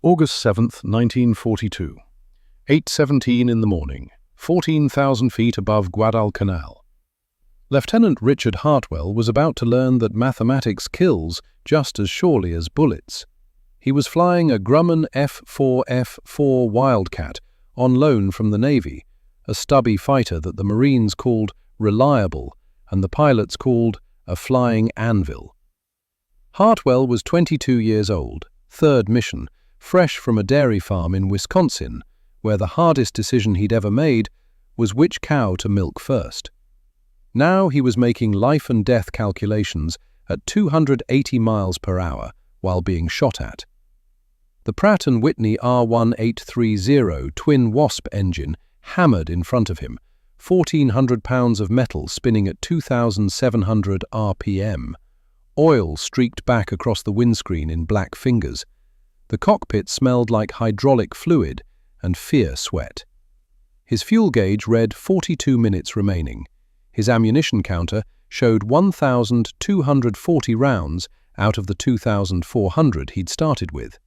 August 7th, 1942. 8:17 in the morning, 14,000 feet above Guadalcanal. Lieutenant Richard Hartwell was about to learn that mathematics kills just as surely as bullets. He was flying a Grumman F-4F-4 Wildcat on loan from the Navy, a stubby fighter that the Marines called reliable and the pilots called a flying anvil. Hartwell was 22 years old, third mission, fresh from a dairy farm in Wisconsin, where the hardest decision he'd ever made was which cow to milk first. Now he was making life and death calculations at 280 miles per hour while being shot at. The Pratt & Whitney R1830 twin Wasp engine hammered in front of him, 1,400 pounds of metal spinning at 2,700 RPM. Oil streaked back across the windscreen in black fingers. The cockpit smelled like hydraulic fluid and fear sweat. His fuel gauge read 42 minutes remaining. His ammunition counter showed 1,240 rounds out of the 2,400 he'd started with.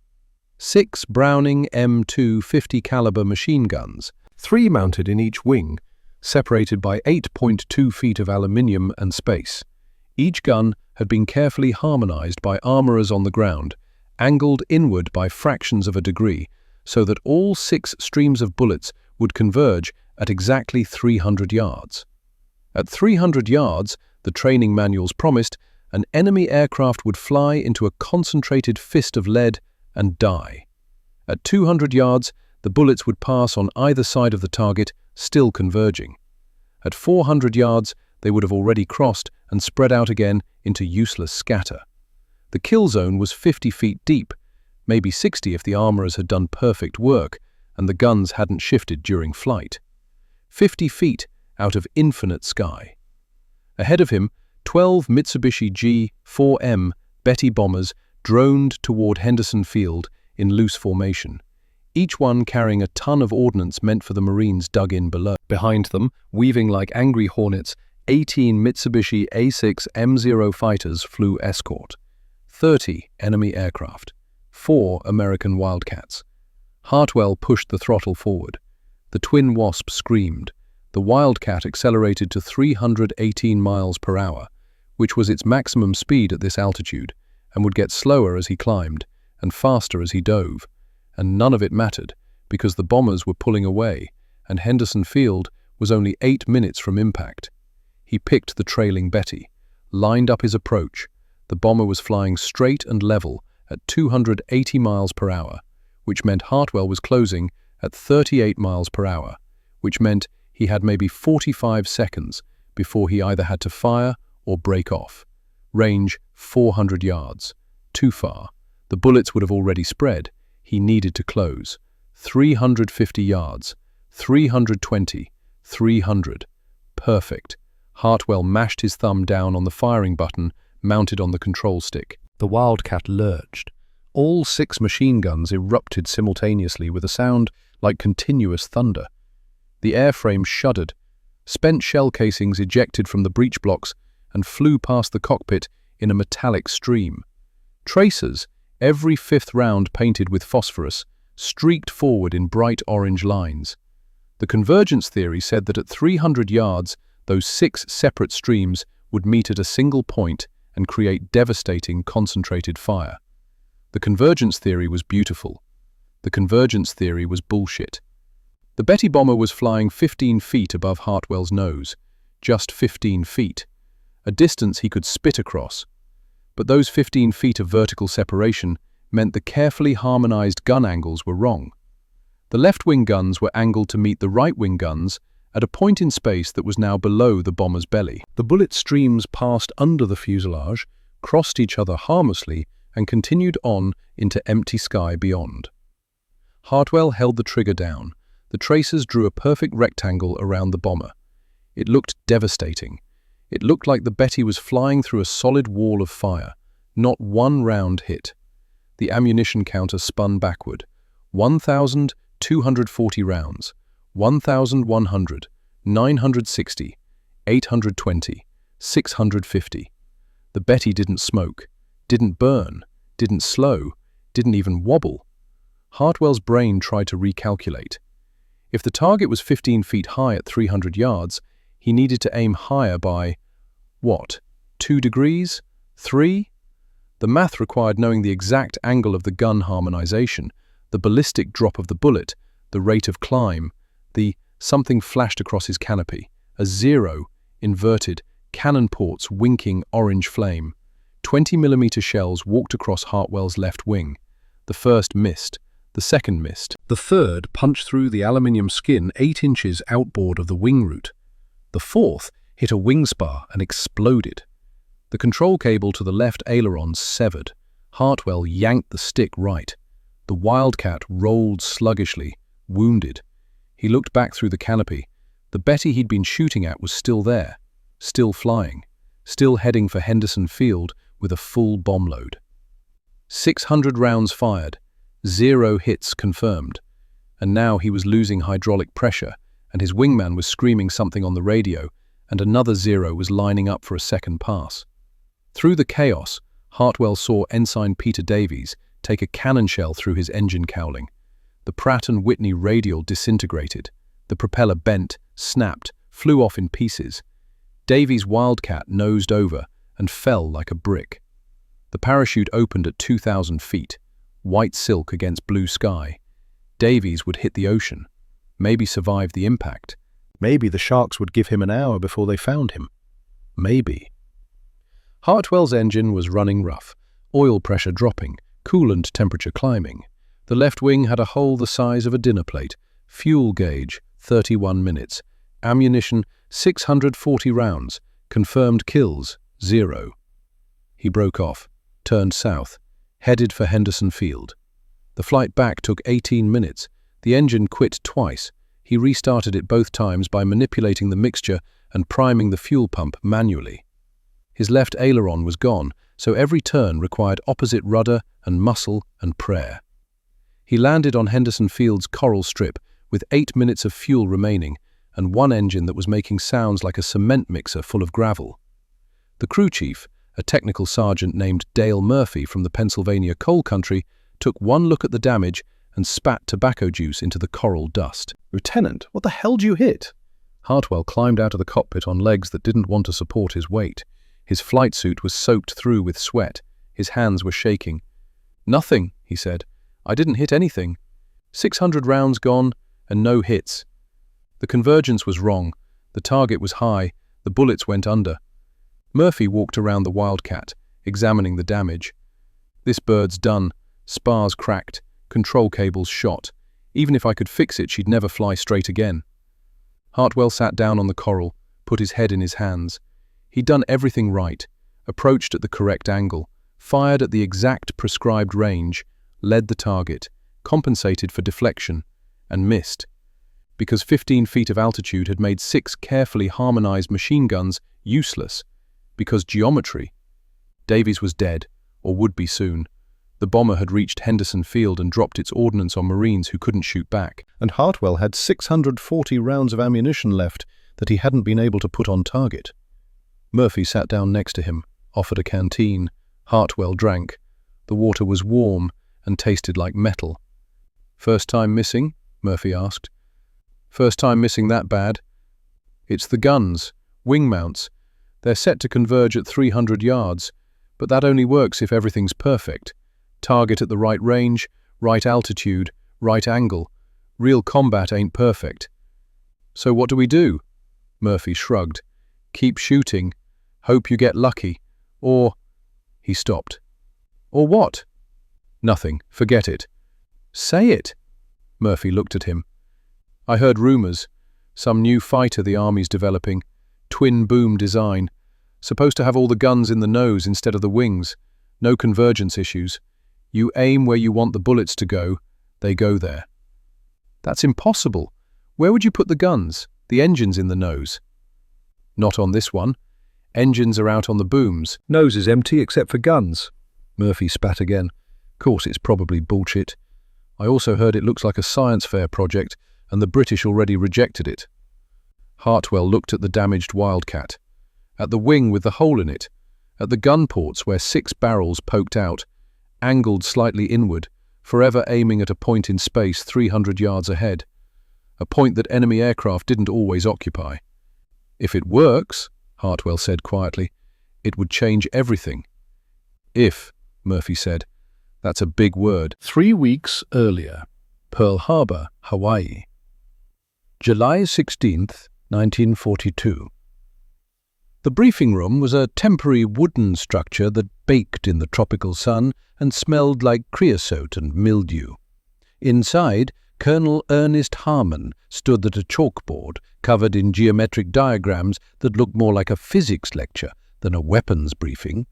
6 Browning M2 50 caliber machine guns, 3 mounted in each wing, separated by 8.2 feet of aluminium and space. Each gun had been carefully harmonized by armorers on the ground, angled inward by fractions of a degree, so that all 6 streams of bullets would converge at exactly 300 yards. At 300 yards, the training manuals promised, an enemy aircraft would fly into a concentrated fist of lead and die. At 200 yards, the bullets would pass on either side of the target, still converging. At 400 yards, they would have already crossed and spread out again into useless scatter. The kill zone was 50 feet deep, maybe 60 if the armorers had done perfect work and the guns hadn't shifted during flight. 50 feet out of infinite sky. Ahead of him, 12 Mitsubishi G-4M Betty bombers droned toward Henderson Field in loose formation, each one carrying a ton of ordnance meant for the Marines dug in below. Behind them, weaving like angry hornets, 18 Mitsubishi A6 M0 fighters flew escort. 30 enemy aircraft, 4 American Wildcats. Hartwell pushed the throttle forward. The twin Wasp screamed. The Wildcat accelerated to 318 miles per hour, which was its maximum speed at this altitude, and would get slower as he climbed, and faster as he dove. And none of it mattered, because the bombers were pulling away, and Henderson Field was only 8 minutes from impact. He picked the trailing Betty, lined up his approach. The bomber was flying straight and level at 280 miles per hour, which meant Hartwell was closing at 38 miles per hour, which meant he had maybe 45 seconds before he either had to fire or break off. Range 400 yards. Too far. The bullets would have already spread. He needed to close. 350 yards. 320. 300. Perfect. Hartwell mashed his thumb down on the firing button mounted on the control stick. The Wildcat lurched. All 6 machine guns erupted simultaneously with a sound like continuous thunder. The airframe shuddered. Spent shell casings ejected from the breech blocks and flew past the cockpit in a metallic stream. Tracers, every 5th round painted with phosphorus, streaked forward in bright orange lines. The convergence theory said that at 300 yards, those 6 separate streams would meet at a single point and create devastating concentrated fire. The convergence theory was beautiful. The convergence theory was bullshit. The Betty bomber was flying 15 feet above Hartwell's nose, just 15 feet, a distance he could spit across. But those 15 feet of vertical separation meant the carefully harmonized gun angles were wrong. The left-wing guns were angled to meet the right-wing guns at a point in space that was now below the bomber's belly. The bullet streams passed under the fuselage, crossed each other harmlessly, and continued on into empty sky beyond. Hartwell held the trigger down. The tracers drew a perfect rectangle around the bomber. It looked devastating. It looked like the Betty was flying through a solid wall of fire. Not one round hit. The ammunition counter spun backward. 1,240 rounds. 1,100, 960, 820, 650. The Betty didn't smoke, didn't burn, didn't slow, didn't even wobble. Hartwell's brain tried to recalculate. If the target was 15 feet high at 300 yards, he needed to aim higher by, what, 2 degrees? 3? The math required knowing the exact angle of the gun harmonization, the ballistic drop of the bullet, the rate of climb, something flashed across his canopy, a 0, inverted, cannon ports winking orange flame. 20mm shells walked across Hartwell's left wing. The first missed, the second missed. The third punched through the aluminium skin 8 inches outboard of the wing root. The fourth hit a wing spar and exploded. The control cable to the left aileron severed. Hartwell yanked the stick right. The Wildcat rolled sluggishly, wounded. He looked back through the canopy. The Betty he'd been shooting at was still there, still flying, still heading for Henderson Field with a full bomb load. 600 rounds fired, 0 hits confirmed. And now he was losing hydraulic pressure, and his wingman was screaming something on the radio, and another 0 was lining up for a second pass. Through the chaos, Hartwell saw Ensign Peter Davies take a cannon shell through his engine cowling. The Pratt & Whitney radial disintegrated. The propeller bent, snapped, flew off in pieces. Davies' Wildcat nosed over and fell like a brick. The parachute opened at 2,000 feet, white silk against blue sky. Davies would hit the ocean, maybe survive the impact. Maybe the sharks would give him an hour before they found him. Maybe. Hartwell's engine was running rough, oil pressure dropping, coolant temperature climbing. The left wing had a hole the size of a dinner plate, fuel gauge 31 minutes, ammunition 640 rounds, confirmed kills 0. He broke off, turned south, headed for Henderson Field. The flight back took 18 minutes. The engine quit twice. He restarted it both times by manipulating the mixture and priming the fuel pump manually. His left aileron was gone, so every turn required opposite rudder and muscle and prayer. He landed on Henderson Field's coral strip with 8 minutes of fuel remaining and one engine that was making sounds like a cement mixer full of gravel. The crew chief, a technical sergeant named Dale Murphy from the Pennsylvania coal country, took one look at the damage and spat tobacco juice into the coral dust. "Lieutenant, what the hell did you hit?" Hartwell climbed out of the cockpit on legs that didn't want to support his weight. His flight suit was soaked through with sweat. His hands were shaking. "Nothing," he said. "I didn't hit anything. 600 rounds gone and no hits. The convergence was wrong. The target was high. The bullets went under." Murphy walked around the Wildcat, examining the damage. "This bird's done. Spars cracked. Control cables shot. Even if I could fix it, she'd never fly straight again." Hartwell sat down on the coral, put his head in his hands. He'd done everything right, approached at the correct angle, fired at the exact prescribed range, led the target, compensated for deflection, and missed. Because 15 feet of altitude had made 6 carefully harmonized machine guns useless. Because geometry. Davies was dead, or would be soon. The bomber had reached Henderson Field and dropped its ordnance on Marines who couldn't shoot back. And Hartwell had 640 rounds of ammunition left that he hadn't been able to put on target. Murphy sat down next to him, offered a canteen. Hartwell drank. The water was warm and tasted like metal. "First time missing?" Murphy asked. "First time missing that bad. It's the guns, wing mounts. They're set to converge at 300 yards, but that only works if everything's perfect. Target at the right range, right altitude, right angle. Real combat ain't perfect." "So what do we do?" Murphy shrugged. "Keep shooting. Hope you get lucky. Or—" He stopped. "Or what?" "Nothing. Forget it." "Say it." Murphy looked at him. "I heard rumors. Some new fighter the Army's developing. Twin boom design. Supposed to have all the guns in the nose instead of the wings. No convergence issues. You aim where you want the bullets to go, they go there." "That's impossible. Where would you put the guns? The engines in the nose?" "Not on this one. Engines are out on the booms. Nose is empty except for guns." Murphy spat again. "Course it's probably bullshit. I also heard it looks like a science fair project, and the British already rejected it." Hartwell looked at the damaged Wildcat, at the wing with the hole in it, at the gun ports where 6 barrels poked out, angled slightly inward, forever aiming at a point in space 300 yards ahead, a point that enemy aircraft didn't always occupy. If it works, Hartwell said quietly, it would change everything. If, Murphy said, that's a big word. 3 weeks earlier, Pearl Harbor, Hawaii. July 16th, 1942. The briefing room was a temporary wooden structure that baked in the tropical sun and smelled like creosote and mildew. Inside, Colonel Ernest Harmon stood at a chalkboard covered in geometric diagrams that looked more like a physics lecture than a weapons briefing.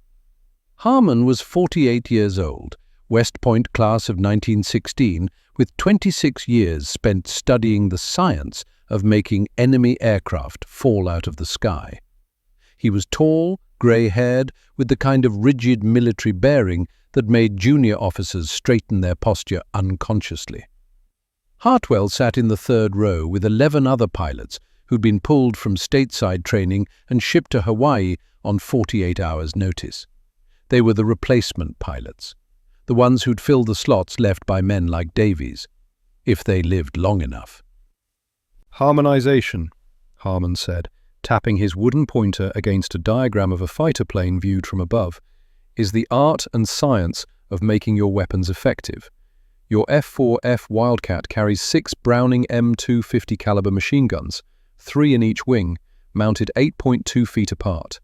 Harmon was 48 years old, West Point class of 1916, with 26 years spent studying the science of making enemy aircraft fall out of the sky. He was tall, grey-haired, with the kind of rigid military bearing that made junior officers straighten their posture unconsciously. Hartwell sat in the third row with 11 other pilots who'd been pulled from stateside training and shipped to Hawaii on 48 hours' notice. They were the replacement pilots, the ones who'd fill the slots left by men like Davies, if they lived long enough. Harmonization, Harmon said, tapping his wooden pointer against a diagram of a fighter plane viewed from above, is the art and science of making your weapons effective. Your F-4F Wildcat carries 6 Browning M250 caliber machine guns, 3 in each wing, mounted 8.2 feet apart.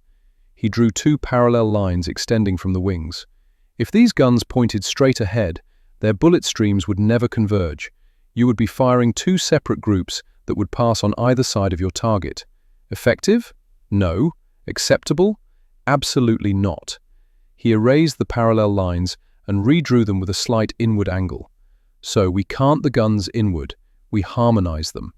He drew 2 parallel lines extending from the wings. If these guns pointed straight ahead, their bullet streams would never converge. You would be firing 2 separate groups that would pass on either side of your target. Effective? No. Acceptable? Absolutely not. He erased the parallel lines and redrew them with a slight inward angle. So we cant the guns inward, we harmonize them.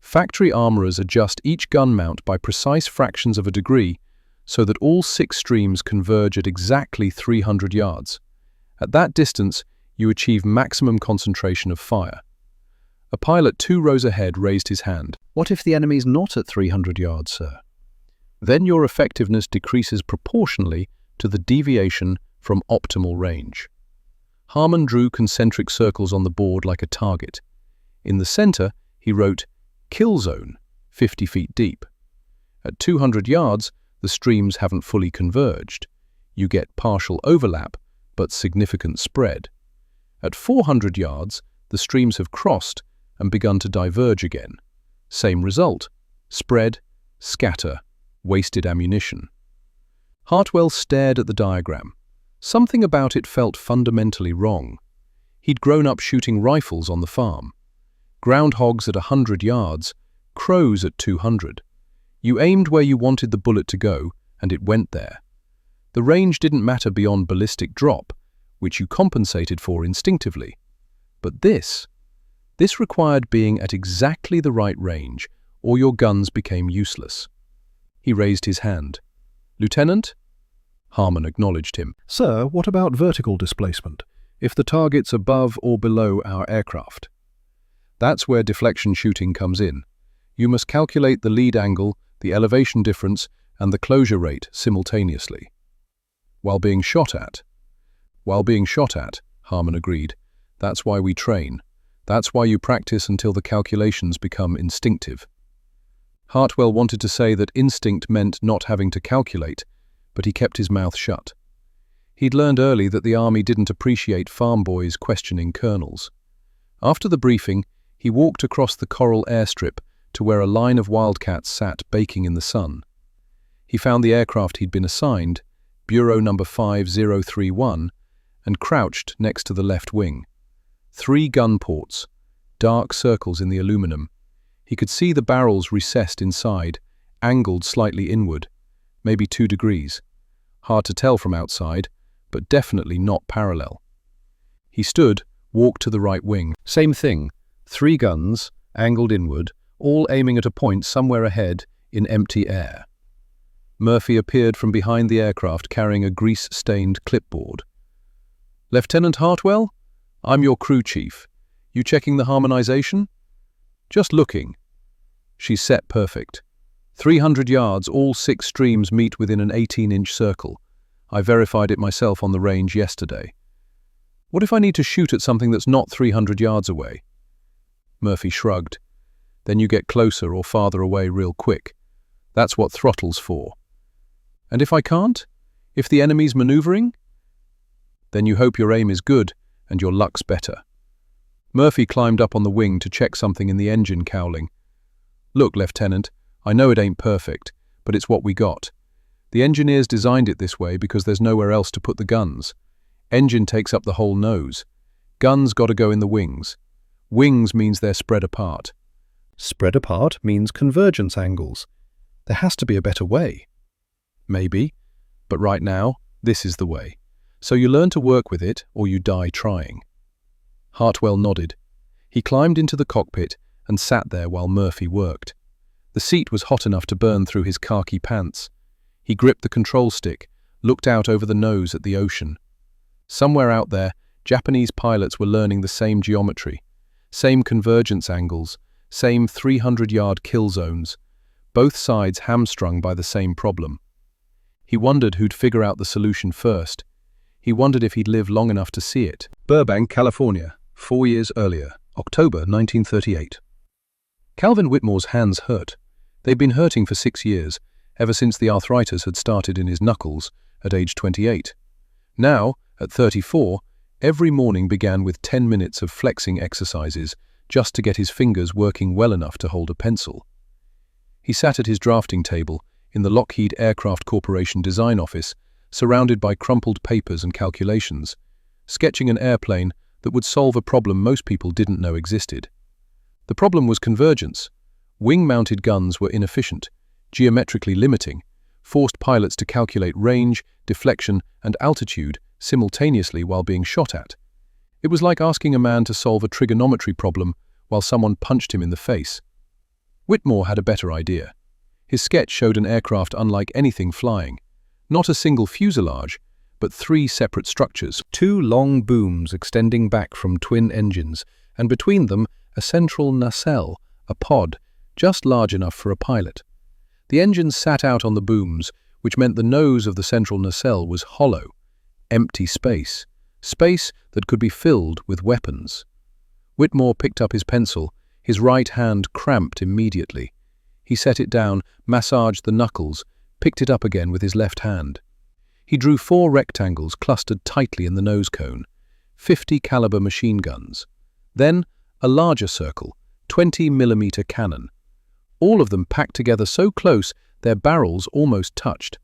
Factory armorers adjust each gun mount by precise fractions of a degree so that all 6 streams converge at exactly 300 yards. At that distance, you achieve maximum concentration of fire. A pilot 2 rows ahead raised his hand. What if the enemy's not at 300 yards, sir? Then your effectiveness decreases proportionally to the deviation from optimal range. Harmon drew concentric circles on the board like a target. In the center, he wrote, "Kill zone, 50 feet deep." At 200 yards, the streams haven't fully converged. You get partial overlap, but significant spread. At 400 yards, the streams have crossed and begun to diverge again. Same result: spread, scatter, wasted ammunition. Hartwell stared at the diagram. Something about it felt fundamentally wrong. He'd grown up shooting rifles on the farm. Groundhogs at 100 yards, crows at 200. You aimed where you wanted the bullet to go, and it went there. The range didn't matter beyond ballistic drop, which you compensated for instinctively. But this required being at exactly the right range, or your guns became useless. He raised his hand. "Lieutenant?" Harmon acknowledged him. "Sir, what about vertical displacement, if the target's above or below our aircraft?" That's where deflection shooting comes in. You must calculate the lead angle, the elevation difference, and the closure rate simultaneously. While being shot at, Harmon agreed. That's why we train. That's why you practice until the calculations become instinctive. Hartwell wanted to say that instinct meant not having to calculate, but he kept his mouth shut. He'd learned early that the army didn't appreciate farm boys questioning colonels. After the briefing, he walked across the coral airstrip to where a line of Wildcats sat baking in the sun. He found the aircraft he'd been assigned, Bureau number 5031, and crouched next to the left wing. 3 gun ports, dark circles in the aluminum. He could see the barrels recessed inside, angled slightly inward, maybe 2 degrees. Hard to tell from outside, but definitely not parallel. He stood, walked to the right wing. Same thing, 3 guns, angled inward, all aiming at a point somewhere ahead in empty air. Murphy appeared from behind the aircraft carrying a grease-stained clipboard. "Lieutenant Hartwell? I'm your crew chief. You checking the harmonization?" "Just looking." "She's set perfect. 300 yards, all 6 streams meet within an 18-inch circle. I verified it myself on the range yesterday." What if I need to shoot at something that's not 300 yards away? Murphy shrugged. Then you get closer or farther away real quick. That's what throttle's for. And if I can't? If the enemy's maneuvering? Then you hope your aim is good and your luck's better. Murphy climbed up on the wing to check something in the engine cowling. Look, Lieutenant, I know it ain't perfect, but it's what we got. The engineers designed it this way because there's nowhere else to put the guns. Engine takes up the whole nose. Guns gotta go in the wings. Wings means they're spread apart. Spread apart means convergence angles. There has to be a better way. Maybe, but right now, this is the way. So you learn to work with it or you die trying. Hartwell nodded. He climbed into the cockpit and sat there while Murphy worked. The seat was hot enough to burn through his khaki pants. He gripped the control stick, looked out over the nose at the ocean. Somewhere out there, Japanese pilots were learning the same geometry, same convergence angles, same 300-yard kill zones, both sides hamstrung by the same problem. He wondered who'd figure out the solution first. He wondered if he'd live long enough to see it. Burbank, California, 4 years earlier, October 1938. Calvin Whitmore's hands hurt. They'd been hurting for 6 years, ever since the arthritis had started in his knuckles at age 28. Now, at 34, every morning began with 10 minutes of flexing exercises just to get his fingers working well enough to hold a pencil. He sat at his drafting table in the Lockheed Aircraft Corporation design office, surrounded by crumpled papers and calculations, sketching an airplane that would solve a problem most people didn't know existed. The problem was convergence. Wing-mounted guns were inefficient, geometrically limiting, forced pilots to calculate range, deflection, and altitude simultaneously while being shot at. It was like asking a man to solve a trigonometry problem while someone punched him in the face. Whitmore had a better idea. His sketch showed an aircraft unlike anything flying. Not a single fuselage, but 3 separate structures, 2 long booms extending back from twin engines, and between them a central nacelle, a pod, just large enough for a pilot. The engines sat out on the booms, which meant the nose of the central nacelle was hollow, empty space that could be filled with weapons. Whitmore picked up his pencil, his right hand cramped immediately. He set it down, massaged the knuckles, picked it up again with his left hand. He drew 4 rectangles clustered tightly in the nose cone, 50 caliber machine guns. Then a larger circle, 20mm cannon. All of them packed together so close their barrels almost touched,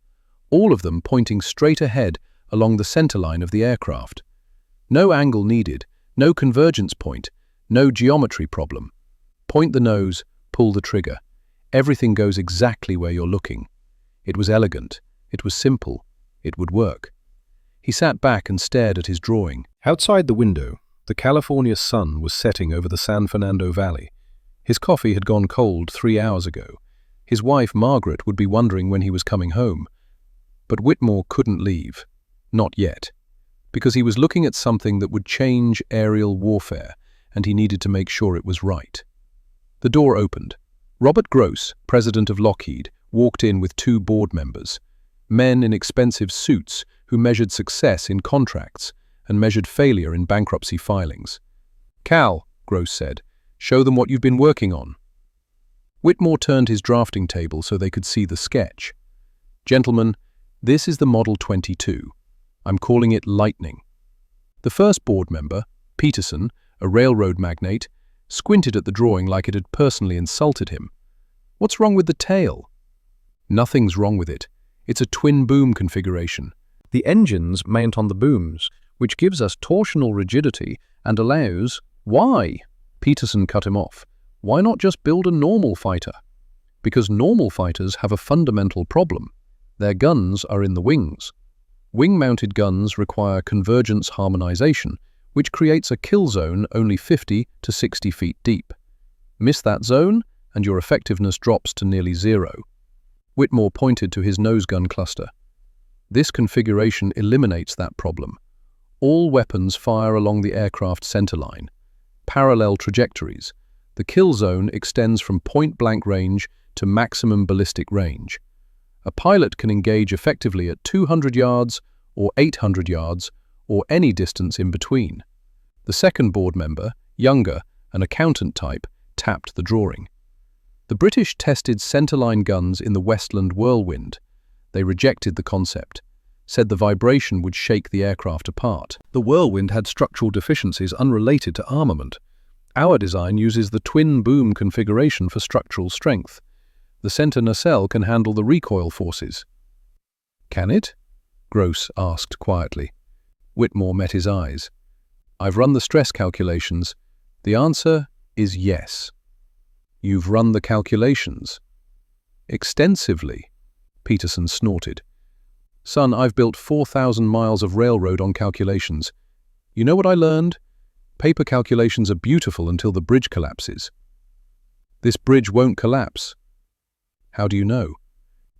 all of them pointing straight ahead along the centerline of the aircraft. No angle needed, no convergence point, no geometry problem. Point the nose, pull the trigger. Everything goes exactly where you're looking. It was elegant, it was simple, it would work. He sat back and stared at his drawing. Outside the window, the California sun was setting over the San Fernando Valley. His coffee had gone cold 3 hours ago. His wife, Margaret, would be wondering when he was coming home. But Whitmore couldn't leave. Not yet. Because he was looking at something that would change aerial warfare, and he needed to make sure it was right. The door opened. Robert Gross, president of Lockheed, walked in with 2 board members, men in expensive suits who measured success in contracts and measured failure in bankruptcy filings. "Cal," Gross said, "show them what you've been working on." Whitmore turned his drafting table so they could see the sketch. "Gentlemen, this is the Model 22. I'm calling it Lightning." The first board member, Peterson, a railroad magnate, squinted at the drawing like it had personally insulted him. "What's wrong with the tail?" "Nothing's wrong with it. It's a twin-boom configuration. The engines mount on the booms, which gives us torsional rigidity and allows—" "Why?" Peterson cut him off. "Why not just build a normal fighter?" "Because normal fighters have a fundamental problem. Their guns are in the wings. Wing-mounted guns require convergence harmonization, which creates a kill zone only 50 to 60 feet deep. Miss that zone, and your effectiveness drops to nearly 0. Whitmore pointed to his nose gun cluster. "This configuration eliminates that problem. All weapons fire along the aircraft centerline. Parallel trajectories. The kill zone extends from point-blank range to maximum ballistic range. A pilot can engage effectively at 200 yards or 800 yards or any distance in between. The second board member, younger, an accountant type, tapped the drawing. The British tested centerline guns in the Westland Whirlwind. They rejected the concept, said the vibration would shake the aircraft apart. The Whirlwind had structural deficiencies unrelated to armament. Our design uses the twin-boom configuration for structural strength. The center nacelle can handle the recoil forces. Can it? Gross asked quietly. Whitmore met his eyes. I've run the stress calculations. The answer is yes. You've run the calculations? Extensively, Peterson snorted. Son, I've built 4,000 miles of railroad on calculations. You know what I learned? Paper calculations are beautiful until the bridge collapses. This bridge won't collapse. How do you know?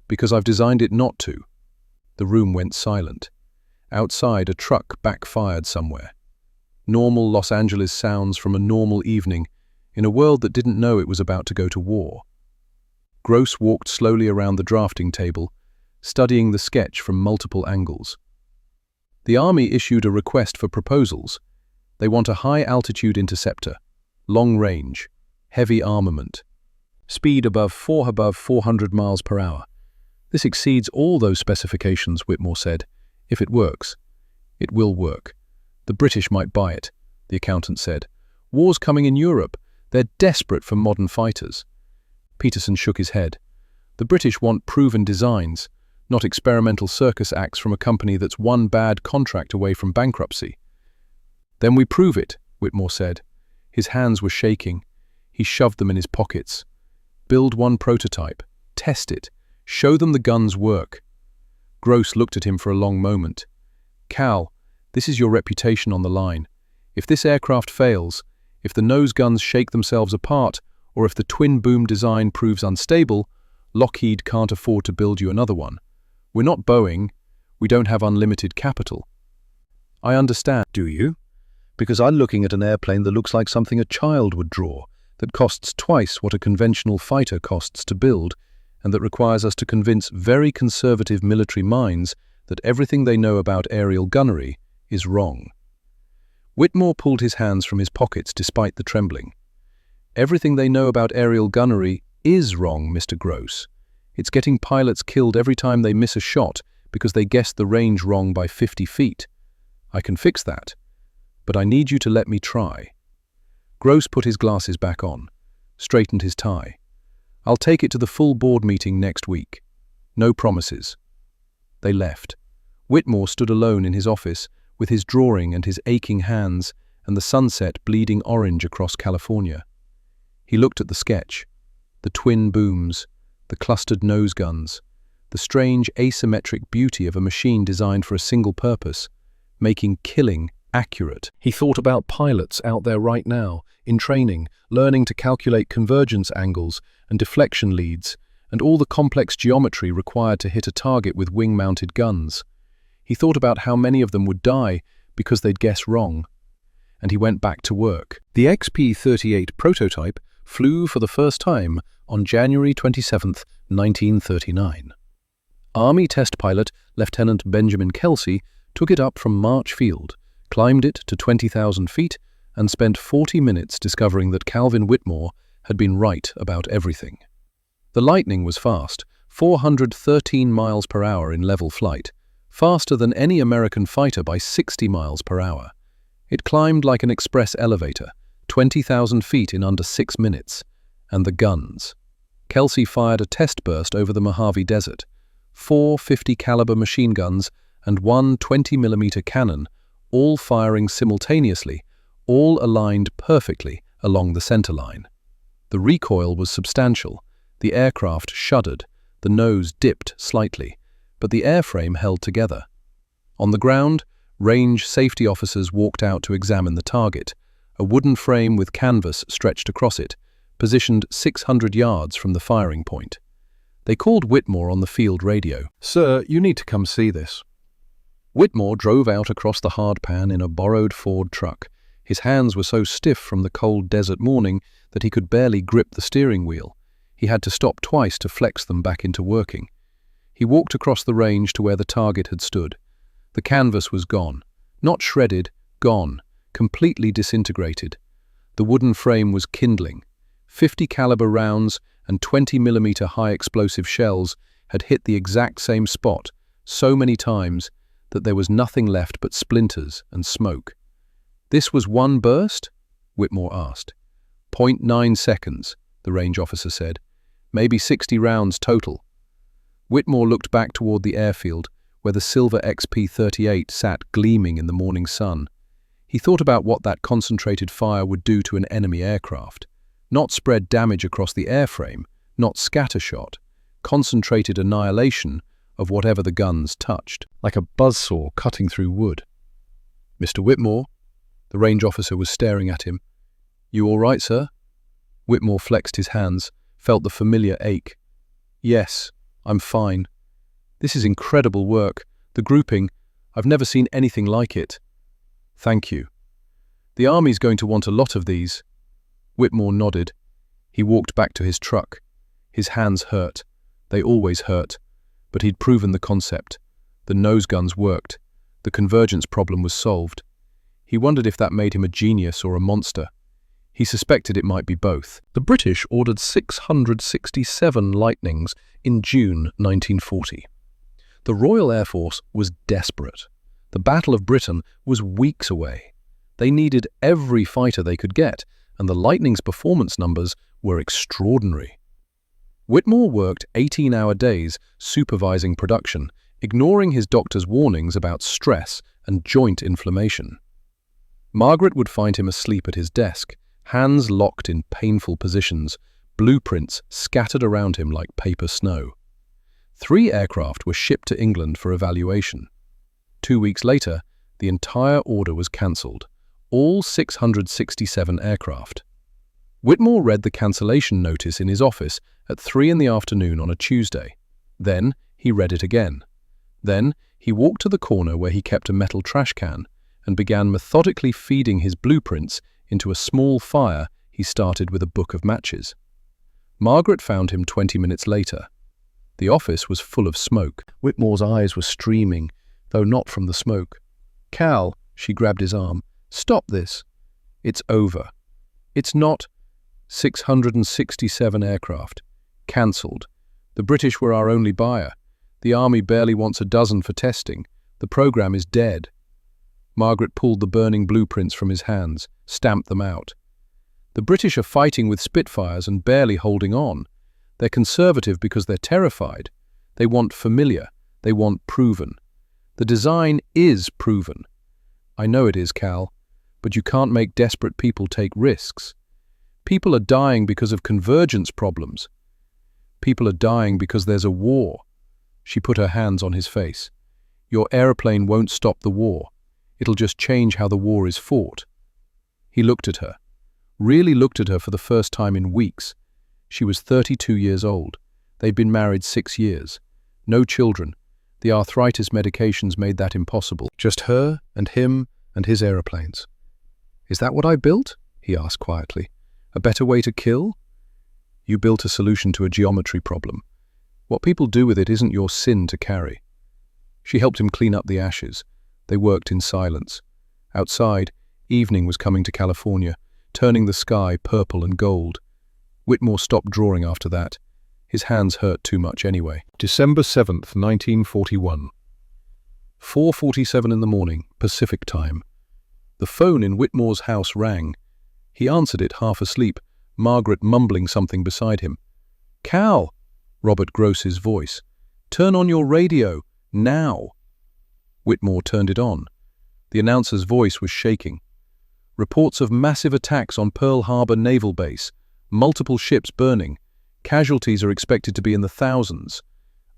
Because I've designed it not to. The room went silent. Outside, a truck backfired somewhere. Normal Los Angeles sounds from a normal evening in a world that didn't know it was about to go to war. Gross walked slowly around the drafting table, studying the sketch from multiple angles. The Army issued a request for proposals. They want a high-altitude interceptor, long range, heavy armament, speed above 400 miles per hour. This exceeds all those specifications, Whitmore said. If it works, it will work. The British might buy it, the accountant said. War's coming in Europe. They're desperate for modern fighters. Peterson shook his head. The British want proven designs, not experimental circus acts from a company that's one bad contract away from bankruptcy. Then we prove it, Whitmore said. His hands were shaking. He shoved them in his pockets. Build one prototype. Test it. Show them the guns work. Gross looked at him for a long moment. Cal, this is your reputation on the line. If this aircraft fails, if the nose guns shake themselves apart, or if the twin-boom design proves unstable, Lockheed can't afford to build you another one. We're not Boeing. We don't have unlimited capital. I understand. Do you? Because I'm looking at an airplane that looks like something a child would draw, that costs twice what a conventional fighter costs to build, and that requires us to convince very conservative military minds that everything they know about aerial gunnery is wrong. Whitmore pulled his hands from his pockets despite the trembling. Everything they know about aerial gunnery is wrong, Mr. Gross. It's getting pilots killed every time they miss a shot because they guessed the range wrong by 50 feet. I can fix that, but I need you to let me try. Gross put his glasses back on, straightened his tie. I'll take it to the full board meeting next week. No promises. They left. Whitmore stood alone in his office with his drawing and his aching hands and the sunset bleeding orange across California. He looked at the sketch, the twin booms, the clustered nose guns, the strange asymmetric beauty of a machine designed for a single purpose, making killing accurate. He thought about pilots out there right now, in training, learning to calculate convergence angles and deflection leads, and all the complex geometry required to hit a target with wing-mounted guns. He thought about how many of them would die because they'd guess wrong. And he went back to work. The XP-38 prototype flew for the first time on January 27, 1939. Army test pilot Lieutenant Benjamin Kelsey took it up from March Field, climbed it to 20,000 feet, and spent 40 minutes discovering that Calvin Whitmore had been right about everything. The Lightning was fast, 413 miles per hour in level flight, faster than any American fighter by 60 miles per hour. It climbed like an express elevator, 20,000 feet in under 6 minutes. And the guns. Kelsey fired a test burst over the Mojave Desert, 4 50-caliber machine guns and 1 20mm cannon, all firing simultaneously, all aligned perfectly along the center line. The recoil was substantial. The aircraft shuddered, the nose dipped slightly, but the airframe held together. On the ground, range safety officers walked out to examine the target, a wooden frame with canvas stretched across it, positioned 600 yards from the firing point. They called Whitmore on the field radio. "Sir, you need to come see this." Whitmore drove out across the hardpan in a borrowed Ford truck. His hands were so stiff from the cold desert morning that he could barely grip the steering wheel. He had to stop twice to flex them back into working. He walked across the range to where the target had stood. The canvas was gone. Not shredded, gone, completely disintegrated. The wooden frame was kindling. 50 caliber rounds and 20mm high explosive shells had hit the exact same spot so many times that there was nothing left but splinters and smoke. "This was one burst?" Whitmore asked. "0.9 seconds, the range officer said. "Maybe 60 rounds total." Whitmore looked back toward the airfield, where the silver XP-38 sat gleaming in the morning sun. He thought about what that concentrated fire would do to an enemy aircraft. Not spread damage across the airframe, not scattershot, concentrated annihilation of whatever the guns touched, like a buzzsaw cutting through wood. "Mr. Whitmore?" The range officer was staring at him. "You all right, sir?" Whitmore flexed his hands, felt the familiar ache. "Yes, I'm fine. This is incredible work. The grouping, I've never seen anything like it." "Thank you. The Army's going to want a lot of these." Whitmore nodded. He walked back to his truck. His hands hurt. They always hurt. But he'd proven the concept. The nose guns worked. The convergence problem was solved. He wondered if that made him a genius or a monster. He suspected it might be both. The British ordered 667 Lightnings in June 1940. The Royal Air Force was desperate. The Battle of Britain was weeks away. They needed every fighter they could get, and the Lightning's performance numbers were extraordinary. Whitmore worked 18-hour days supervising production, ignoring his doctor's warnings about stress and joint inflammation. Margaret would find him asleep at his desk, hands locked in painful positions, blueprints scattered around him like paper snow. 3 aircraft were shipped to England for evaluation. 2 weeks later, the entire order was cancelled, all 667 aircraft. Whitmore read the cancellation notice in his office at 3 in the afternoon on a Tuesday. Then he read it again. Then he walked to the corner where he kept a metal trash can and began methodically feeding his blueprints into a small fire he started with a book of matches. Margaret found him 20 minutes later. The office was full of smoke. Whitmore's eyes were streaming, though not from the smoke. "Cal," she grabbed his arm, "stop this. It's over. It's not 667 aircraft. Cancelled. The British were our only buyer. The Army barely wants a dozen for testing. The program is dead." Margaret pulled the burning blueprints from his hands, stamped them out. "The British are fighting with Spitfires and barely holding on. They're conservative because they're terrified. They want familiar. They want proven. The design is proven." "I know it is, Cal, but you can't make desperate people take risks. People are dying because of convergence problems. People are dying because there's a war." She put her hands on his face. "Your aeroplane won't stop the war. It'll just change how the war is fought." He looked at her, really looked at her for the first time in weeks. She was 32 years old. They'd been married 6 years. No children. The arthritis medications made that impossible. Just her and him and his aeroplanes. "Is that what I built?" he asked quietly. "A better way to kill?" "You built a solution to a geometry problem. What people do with it isn't your sin to carry." She helped him clean up the ashes. They worked in silence. Outside, evening was coming to California, turning the sky purple and gold. Whitmore stopped drawing after that. His hands hurt too much anyway. December 7th, 1941. 4:47 in the morning, Pacific time. The phone in Whitmore's house rang. He answered it half asleep, Margaret mumbling something beside him. "Cal!" Robert Gross's voice. "Turn on your radio, now!" Whitmore turned it on. The announcer's voice was shaking. "Reports of massive attacks on Pearl Harbor Naval Base. Multiple ships burning. Casualties are expected to be in the thousands.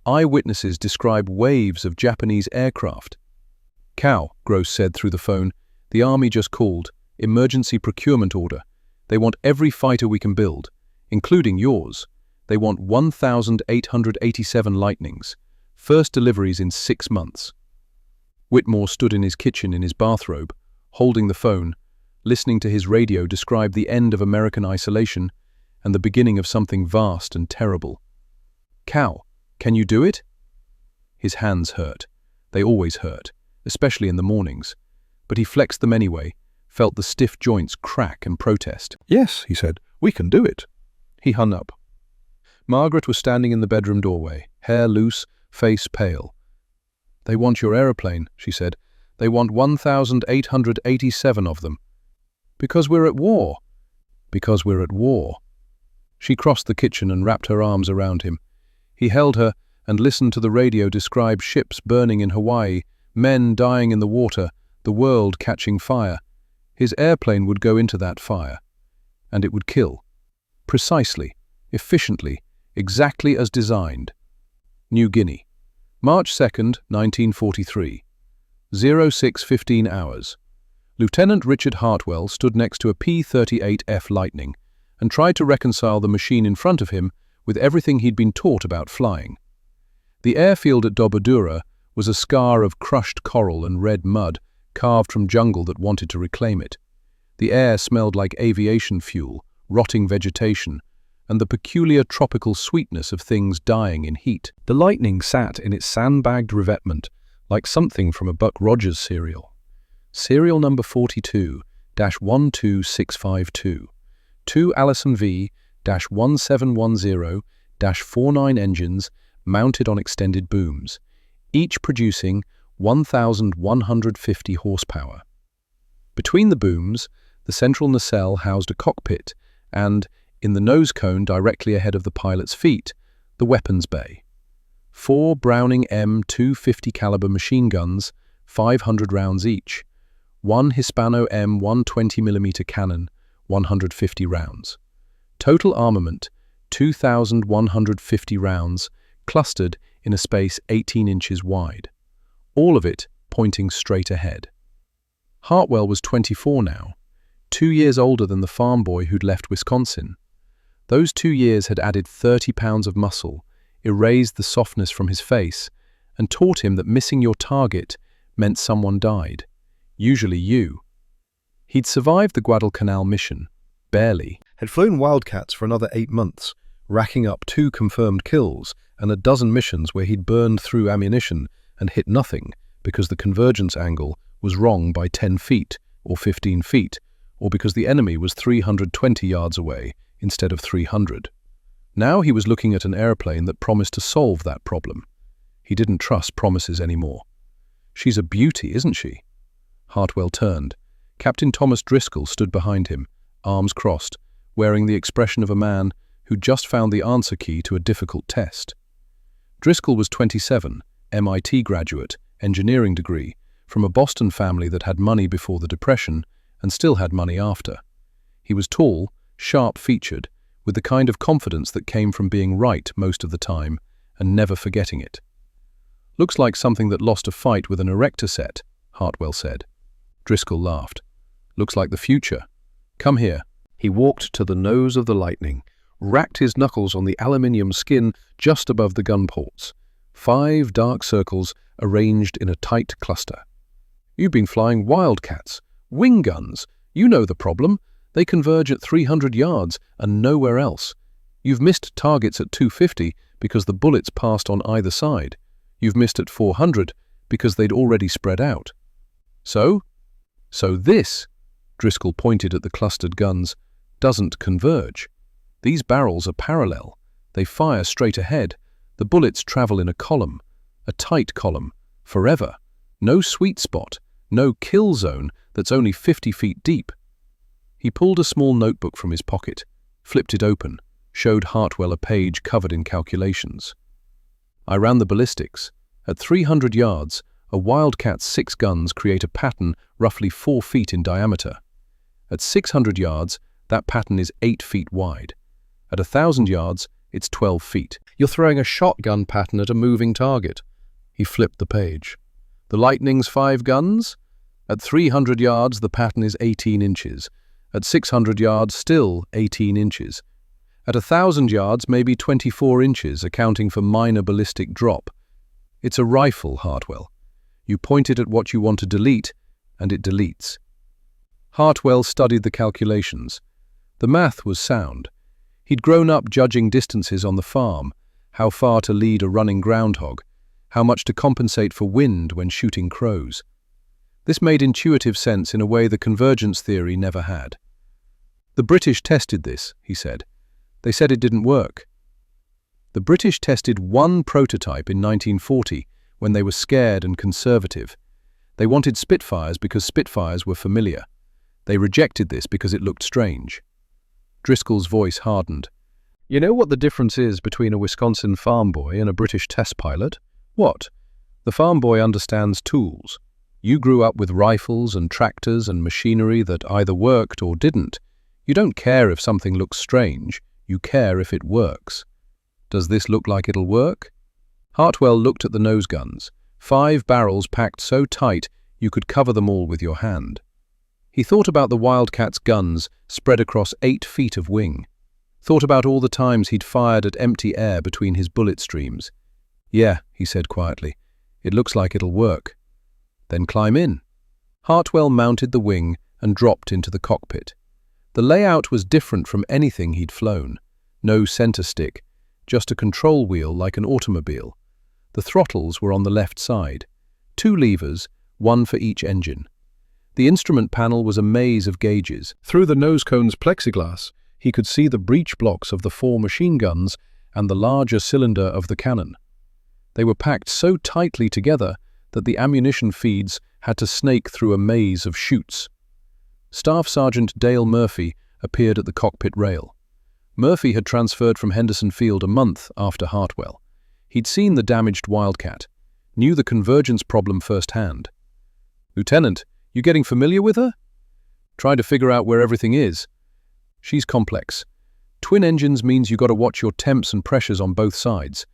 Eyewitnesses describe waves of Japanese aircraft." "Cal," Gross said through the phone, "the Army just called. Emergency procurement order. They want every fighter we can build, including yours. They want 1,887 Lightnings. First deliveries in 6 months. Whitmore stood in his kitchen in his bathrobe, holding the phone, listening to his radio describe the end of American isolation and the beginning of something vast and terrible. "Cal, can you do it?" His hands hurt. They always hurt, especially in the mornings. but he flexed them anyway, felt the stiff joints crack and protest. "Yes," he said, "we can do it." He hung up. Margaret was standing in the bedroom doorway, hair loose, face pale. "They want your aeroplane," she said. "They want 1,887 of them." "Because we're at war." "Because we're at war." She crossed the kitchen and wrapped her arms around him. He held her and listened to the radio describe ships burning in Hawaii, men dying in the water, the world catching fire. His airplane would go into that fire, and it would kill. Precisely, efficiently, exactly as designed. New Guinea, March 2nd, 1943. 06:15 hours. Lieutenant Richard Hartwell stood next to a P-38F Lightning and tried to reconcile the machine in front of him with everything he'd been taught about flying. The airfield at WWII was a scar of crushed coral and red mud carved from jungle that wanted to reclaim it. The air smelled like aviation fuel, rotting vegetation, and the peculiar tropical sweetness of things dying in heat. The Lightning sat in its sandbagged revetment like something from a Buck Rogers serial. Serial number 42-12652. 2 Allison V-1710-49 engines mounted on extended booms, each producing 1,150 horsepower. Between the booms, the central nacelle housed a cockpit and, in the nose cone directly ahead of the pilot's feet, the weapons bay. 4 Browning M250 caliber machine guns, 500 rounds each. 1 Hispano M120mm cannon, 150 rounds. Total armament, 2,150 rounds, clustered in a space 18 inches wide. All of it pointing straight ahead. Hartwell was 24 now, 2 years older than the farm boy who'd left Wisconsin. Those 2 years had added 30 pounds of muscle, erased the softness from his face, and taught him that missing your target meant someone died, usually you. He'd survived the Guadalcanal mission, barely, Had flown Wildcats for another 8 months, racking up 2 confirmed kills and a dozen missions where he'd burned through ammunition and hit nothing because the convergence angle was wrong by 10 feet or 15 feet, or because the enemy was 320 yards away instead of 300. Now he was looking at an airplane that promised to solve that problem. He didn't trust promises anymore. "She's a beauty, isn't she?" Hartwell turned. Captain Thomas Driscoll stood behind him, arms crossed, wearing the expression of a man who'd just found the answer key to a difficult test. Driscoll was 27, MIT graduate, engineering degree, from a Boston family that had money before the Depression and still had money after. He was tall, sharp-featured, with the kind of confidence that came from being right most of the time and never forgetting it. "Looks like something that lost a fight with an erector set," Hartwell said. Driscoll laughed. "Looks like the future. Come here." He walked to the nose of the Lightning, racked his knuckles on the aluminium skin just above the gun ports. 5 dark circles arranged in a tight cluster. "You've been flying Wildcats, wing guns. You know the problem. They converge at 300 yards and nowhere else. You've missed targets at 250 because the bullets passed on either side. You've missed at 400 because they'd already spread out. So this," Driscoll pointed at the clustered guns, "doesn't converge. These barrels are parallel. They fire straight ahead. The bullets travel in a column, a tight column, forever. No sweet spot, no kill zone that's only 50 feet deep." He pulled a small notebook from his pocket, flipped it open, showed Hartwell a page covered in calculations. "I ran the ballistics. At 300 yards, a Wildcat's 6 guns create a pattern roughly 4 feet in diameter. At 600 yards, that pattern is 8 feet wide. At 1,000 yards, it's 12 feet. You're throwing a shotgun pattern at a moving target." He flipped the page. "The Lightning's 5 guns? At 300 yards, the pattern is 18 inches. At 600 yards, still 18 inches. At 1,000 yards, maybe 24 inches, accounting for minor ballistic drop. It's a rifle, Hartwell. You point it at what you want to delete, and it deletes." Hartwell studied the calculations. The math was sound. He'd grown up judging distances on the farm, how far to lead a running groundhog, how much to compensate for wind when shooting crows. This made intuitive sense in a way the convergence theory never had. "The British tested this," he said. "They said it didn't work." The British tested one prototype in 1940 when they were scared and conservative. They wanted Spitfires because Spitfires were familiar. They rejected this because it looked strange. Driscoll's voice hardened. "You know what the difference is between a Wisconsin farm boy and a British test pilot? What? The farm boy understands tools. You grew up with rifles and tractors and machinery that either worked or didn't. You don't care if something looks strange. You care if it works. Does this look like it'll work?" Hartwell looked at the nose guns, 5 barrels packed so tight you could cover them all with your hand. He thought about the Wildcat's guns spread across 8 feet of wing. Thought about all the times he'd fired at empty air between his bullet streams. "Yeah," he said quietly, "it looks like it'll work." "Then climb in." Hartwell mounted the wing and dropped into the cockpit. The layout was different from anything he'd flown. No center stick, just a control wheel like an automobile. The throttles were on the left side. 2 levers, 1 for each engine. The instrument panel was a maze of gauges. Through the nose cone's plexiglass, he could see the breech blocks of the 4 machine guns and the larger cylinder of the cannon. They were packed so tightly together that the ammunition feeds had to snake through a maze of chutes. Staff Sergeant Dale Murphy appeared at the cockpit rail. Murphy had transferred from Henderson Field a month after Hartwell. He'd seen the damaged Wildcat, knew the convergence problem firsthand. "Lieutenant, you getting familiar with her?" "Trying to figure out where everything is. She's complex. Twin engines means you got to watch your temps and pressures on both sides.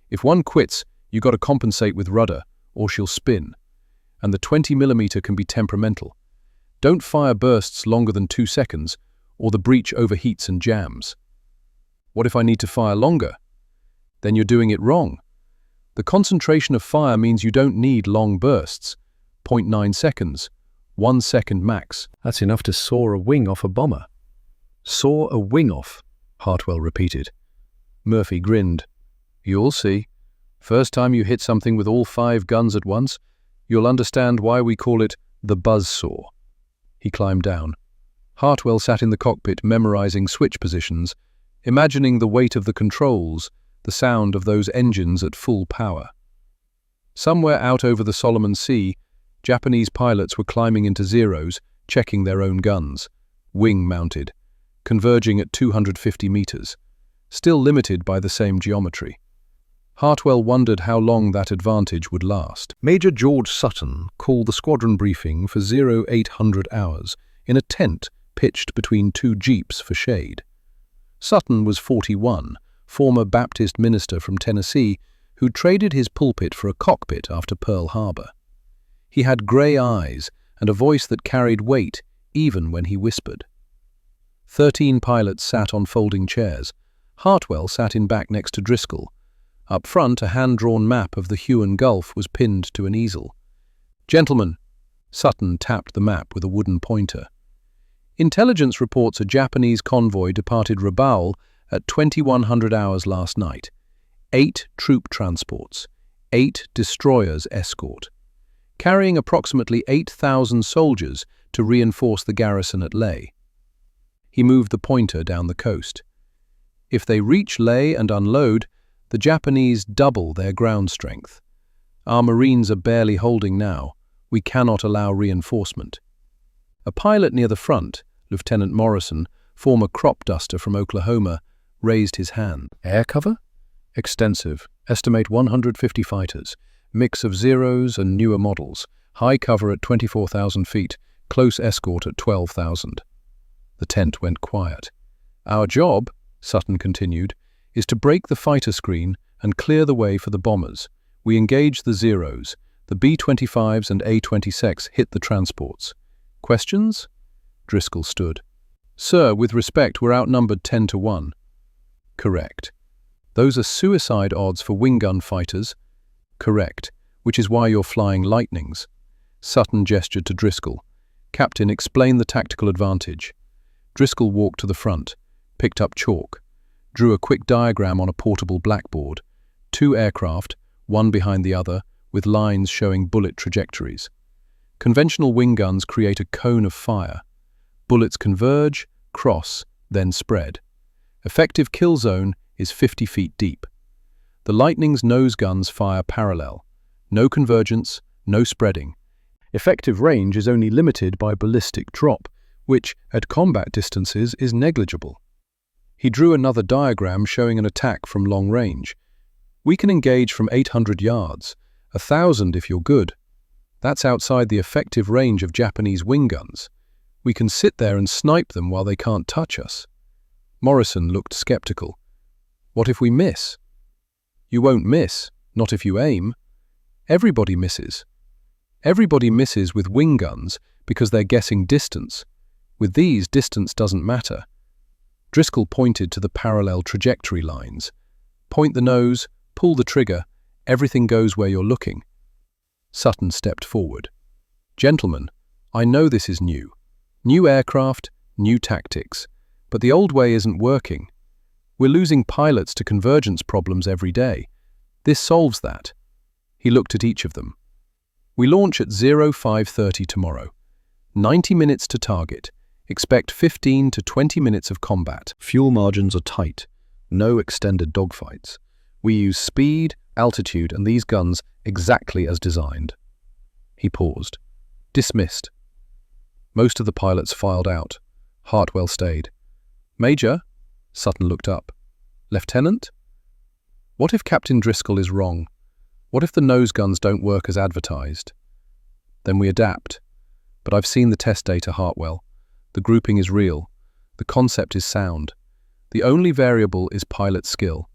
If one quits, you got to compensate with rudder, or she'll spin. And the 20mm can be temperamental. Don't fire bursts longer than 2 seconds, or the breech overheats and jams." "What if I need to fire longer?" "Then you're doing it wrong. The concentration of fire means you don't need long bursts. 0.9 seconds, 1 second max. That's enough to saw a wing off a bomber." "Saw a wing off," Hartwell repeated. Murphy grinned. "You'll see. First time you hit something with all 5 guns at once, you'll understand why we call it the buzzsaw." He climbed down. Hartwell sat in the cockpit memorizing switch positions, imagining the weight of the controls, the sound of those engines at full power. Somewhere out over the Solomon Sea, Japanese pilots were climbing into zeros, checking their own guns, wing-mounted, converging at 250 meters, still limited by the same geometry. Hartwell wondered how long that advantage would last. Major George Sutton called the squadron briefing for 0800 hours in a tent pitched between 2 jeeps for shade. Sutton was 41, former Baptist minister from Tennessee, who traded his pulpit for a cockpit after Pearl Harbor. He had gray eyes and a voice that carried weight even when he whispered. 13 pilots sat on folding chairs. Hartwell sat in back next to Driscoll. Up front, a hand-drawn map of the Huon Gulf was pinned to an easel. "Gentlemen," Sutton tapped the map with a wooden pointer. "Intelligence reports a Japanese convoy departed Rabaul at 2100 hours last night. 8 troop transports, 8 destroyers escort, carrying approximately 8,000 soldiers to reinforce the garrison at Leh." He moved the pointer down the coast. "If they reach Leh and unload, the Japanese double their ground strength. Our Marines are barely holding now. We cannot allow reinforcement." A pilot near the front, Lieutenant Morrison, former crop duster from Oklahoma, raised his hand. "Air cover?" "Extensive. Estimate 150 fighters. Mix of Zeros and newer models. High cover at 24,000 feet. Close escort at 12,000. The tent went quiet. "Our job," Sutton continued, "is to break the fighter screen and clear the way for the bombers. We engage the Zeros. The B-25s and A-26 hit the transports. Questions?" Driscoll stood. "Sir, with respect, we're outnumbered 10 to 1. "Correct." "Those are suicide odds for wing gun fighters." "Correct, which is why you're flying Lightnings." Sutton gestured to Driscoll. "Captain, explain the tactical advantage." Driscoll walked to the front, picked up chalk, drew a quick diagram on a portable blackboard. 2 aircraft, one behind the other, with lines showing bullet trajectories. Conventional wing guns create a cone of fire. Bullets converge, cross, then spread. Effective kill zone is 50 feet deep. The Lightning's nose guns fire parallel. No convergence, no spreading. Effective range is only limited by ballistic drop, which, at combat distances, is negligible. He drew another diagram showing an attack from long range. We can engage from 800 yards, 1,000 if you're good. That's outside the effective range of Japanese wing guns. We can sit there and snipe them while they can't touch us. Morrison looked skeptical. What if we miss? You won't miss, not if you aim. Everybody misses. Everybody misses with wing guns because they're guessing distance. With these, distance doesn't matter. Driscoll pointed to the parallel trajectory lines. Point the nose, pull the trigger, everything goes where you're looking. Sutton stepped forward. Gentlemen, I know this is new. New aircraft, new tactics. But the old way isn't working. We're losing pilots to convergence problems every day. This solves that. He looked at each of them. We launch at 0530 tomorrow. 90 minutes to target. Expect 15 to 20 minutes of combat. Fuel margins are tight. No extended dogfights. We use speed, altitude, and these guns exactly as designed. He paused. Dismissed. Most of the pilots filed out. Hartwell stayed. Major? Sutton looked up. Lieutenant? What if Captain Driscoll is wrong? What if the nose guns don't work as advertised? Then we adapt. But I've seen the test data, Hartwell. The grouping is real. The concept is sound. The only variable is pilot skill.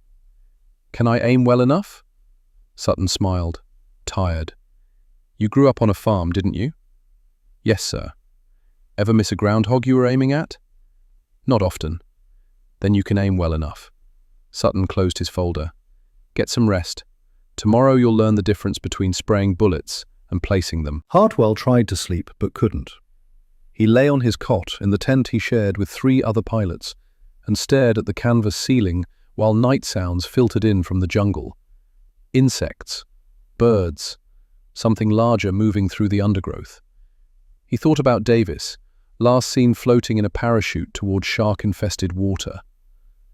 Can I aim well enough? Sutton smiled, tired. You grew up on a farm, didn't you? Yes, sir. Ever miss a groundhog you were aiming at? Not often. Then you can aim well enough. Sutton closed his folder. Get some rest. Tomorrow you'll learn the difference between spraying bullets and placing them. Hartwell tried to sleep but couldn't. He lay on his cot in the tent he shared with 3 other pilots and stared at the canvas ceiling while night sounds filtered in from the jungle. Insects, birds, something larger moving through the undergrowth. He thought about Davis, last seen floating in a parachute toward shark-infested water.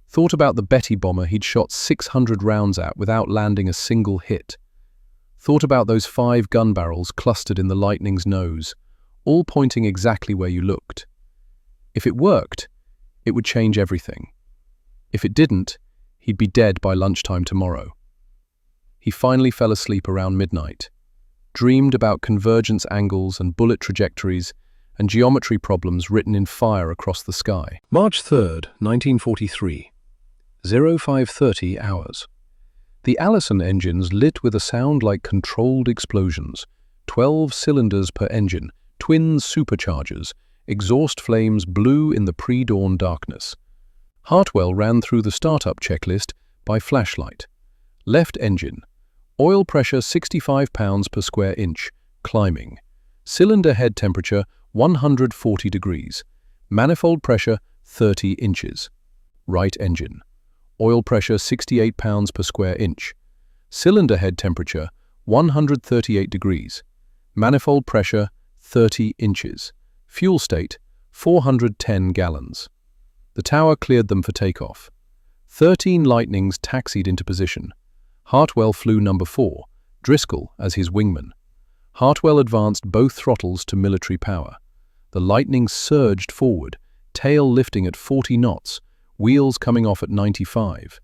Thought about the Betty bomber he'd shot 600 rounds at without landing a single hit. Thought about those 5 gun barrels clustered in the Lightning's nose, all pointing exactly where you looked. If it worked, it would change everything. If it didn't, he'd be dead by lunchtime tomorrow. He finally fell asleep around midnight, dreamed about convergence angles and bullet trajectories and geometry problems written in fire across the sky. March 3rd, 1943. 0530 hours. The Allison engines lit with a sound like controlled explosions. 12 cylinders per engine, twin superchargers, exhaust flames blew in the pre-dawn darkness. Hartwell ran through the startup checklist by flashlight. Left engine. Oil pressure 65 pounds per square inch, climbing. Cylinder head temperature 140 degrees. Manifold pressure 30 inches. Right engine. Oil pressure 68 pounds per square inch. Cylinder head temperature 138 degrees. Manifold pressure 30 inches. Fuel state 410 gallons. The tower cleared them for takeoff. 13 Lightnings taxied into position. Hartwell flew number 4, Driscoll as his wingman. Hartwell advanced both throttles to military power. The Lightning surged forward, tail lifting at 40 knots, wheels coming off at 95.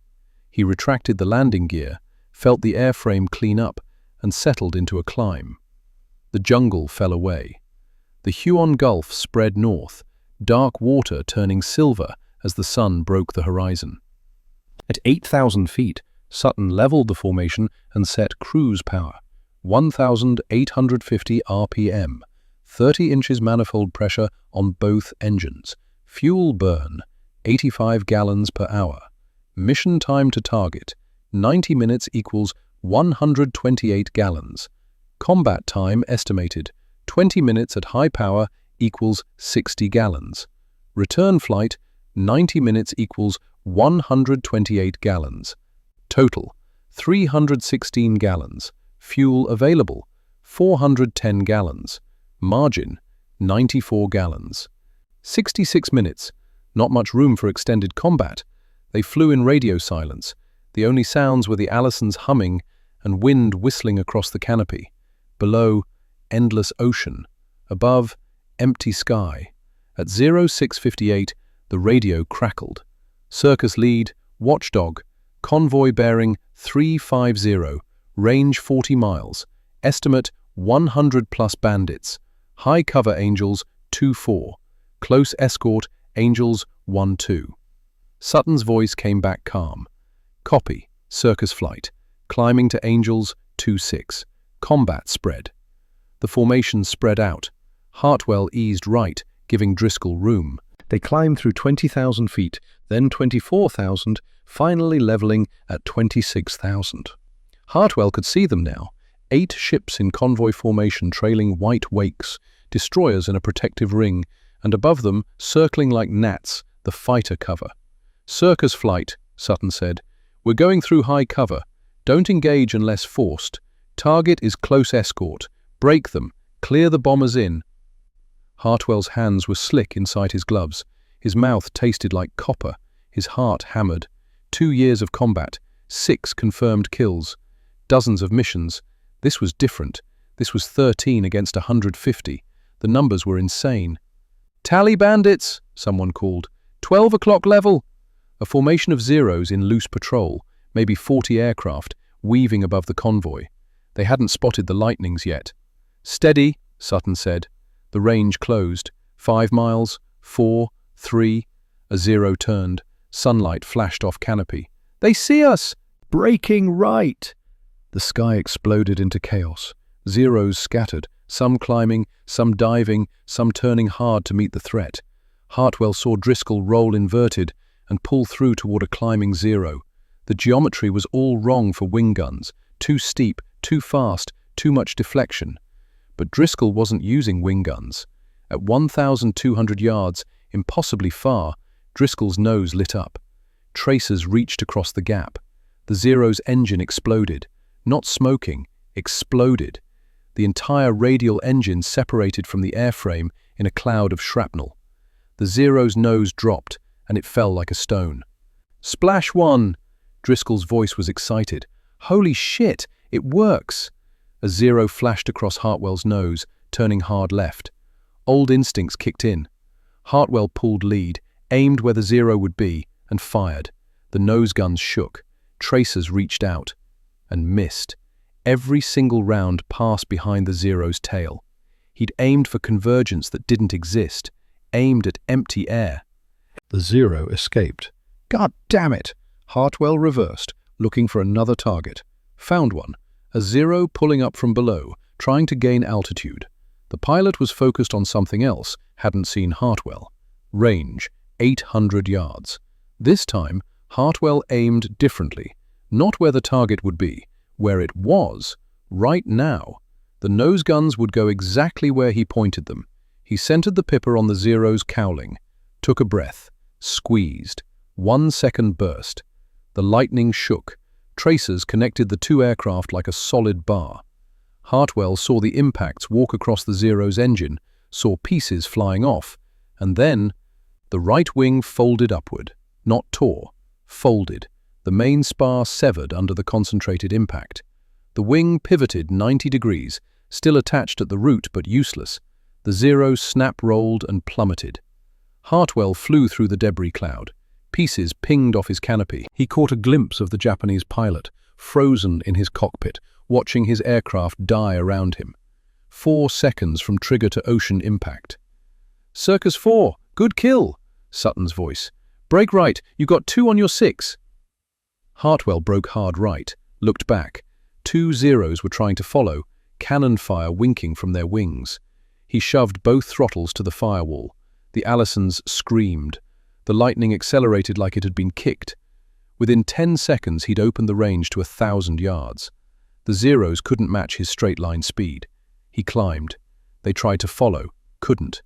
He retracted the landing gear, felt the airframe clean up, and settled into a climb. The jungle fell away. The Huon Gulf spread north, dark water turning silver as the sun broke the horizon. At 8,000 feet, Sutton leveled the formation and set cruise power, 1,850 RPM, 30 inches manifold pressure on both engines, fuel burn, 85 gallons per hour. Mission time to target, 90 minutes equals 128 gallons. Combat time estimated, 20 minutes at high power equals 60 gallons. Return flight, 90 minutes equals 128 gallons. Total, 316 gallons. Fuel available, 410 gallons. Margin, 94 gallons. 66 minutes. Not much room for extended combat. They flew in radio silence. The only sounds were the Allisons humming and wind whistling across the canopy. Below, endless ocean. Above, empty sky. At 0658, the radio crackled. Circus lead, watchdog, convoy bearing 350, range 40 miles, estimate 100+ bandits, high cover angels 2-4, close escort angels 1-2. Sutton's voice came back calm. Copy, circus flight, climbing to angels 2-6, combat spread. The formation spread out. Hartwell eased right, giving Driscoll room. They climbed through 20,000 feet, then 24,000, finally leveling at 26,000. Hartwell could see them now. 8 ships in convoy formation trailing white wakes, destroyers in a protective ring, and above them, circling like gnats, the fighter cover. Circus flight, Sutton said. We're going through high cover. Don't engage unless forced. Target is close escort. Break them. Clear the bombers in. Hartwell's hands were slick inside his gloves. His mouth tasted like copper. His heart hammered. 2 years of combat. 6 confirmed kills. Dozens of missions. This was different. This was 13 against 150. The numbers were insane. Tally bandits, someone called. 12 o'clock level. A formation of zeros in loose patrol, maybe 40 aircraft, weaving above the convoy. They hadn't spotted the lightnings yet. Steady, Sutton said. The range closed. 5 miles, 4, 3. A zero turned. Sunlight flashed off canopy. They see us! Breaking right! The sky exploded into chaos. Zeros scattered, some climbing, some diving, some turning hard to meet the threat. Hartwell saw Driscoll roll inverted and pull through toward a climbing zero. The geometry was all wrong for wing guns. Too steep, too fast, too much deflection. But Driscoll wasn't using wing guns. At 1,200 yards, impossibly far, Driscoll's nose lit up. Tracers reached across the gap. The Zero's engine exploded. Not smoking, exploded. The entire radial engine separated from the airframe in a cloud of shrapnel. The Zero's nose dropped, and it fell like a stone. Splash one! Driscoll's voice was excited. Holy shit, it works! A Zero flashed across Hartwell's nose, turning hard left. Old instincts kicked in. Hartwell pulled lead, aimed where the Zero would be, and fired. The nose guns shook. Tracers reached out. And missed. Every single round passed behind the Zero's tail. He'd aimed for convergence that didn't exist, aimed at empty air. The Zero escaped. God damn it! Hartwell reversed, looking for another target. Found one. A Zero pulling up from below, trying to gain altitude. The pilot was focused on something else, hadn't seen Hartwell. Range, 800 yards. This time, Hartwell aimed differently. Not where the target would be, where it was, right now. The nose guns would go exactly where he pointed them. He centered the pipper on the Zero's cowling, took a breath, squeezed. 1 second burst. The lightning shook. Tracers connected the 2 aircraft like a solid bar. Hartwell saw the impacts walk across the Zero's engine, saw pieces flying off, and then the right wing folded upward, not tore, folded. The main spar severed under the concentrated impact. The wing pivoted 90 degrees, still attached at the root but useless. The Zero snap-rolled and plummeted. Hartwell flew through the debris cloud. Pieces pinged off his canopy. He caught a glimpse of the Japanese pilot, frozen in his cockpit, watching his aircraft die around him. 4 seconds from trigger to ocean impact. Circus 4, good kill, Sutton's voice. Break right, you got 2 on your 6. Hartwell broke hard right, looked back. 2 Zeros were trying to follow, cannon fire winking from their wings. He shoved both throttles to the firewall. The Allisons screamed. The lightning accelerated like it had been kicked. Within 10 seconds, he'd opened the range to 1,000 yards. The Zeros couldn't match his straight-line speed. He climbed. They tried to follow, couldn't.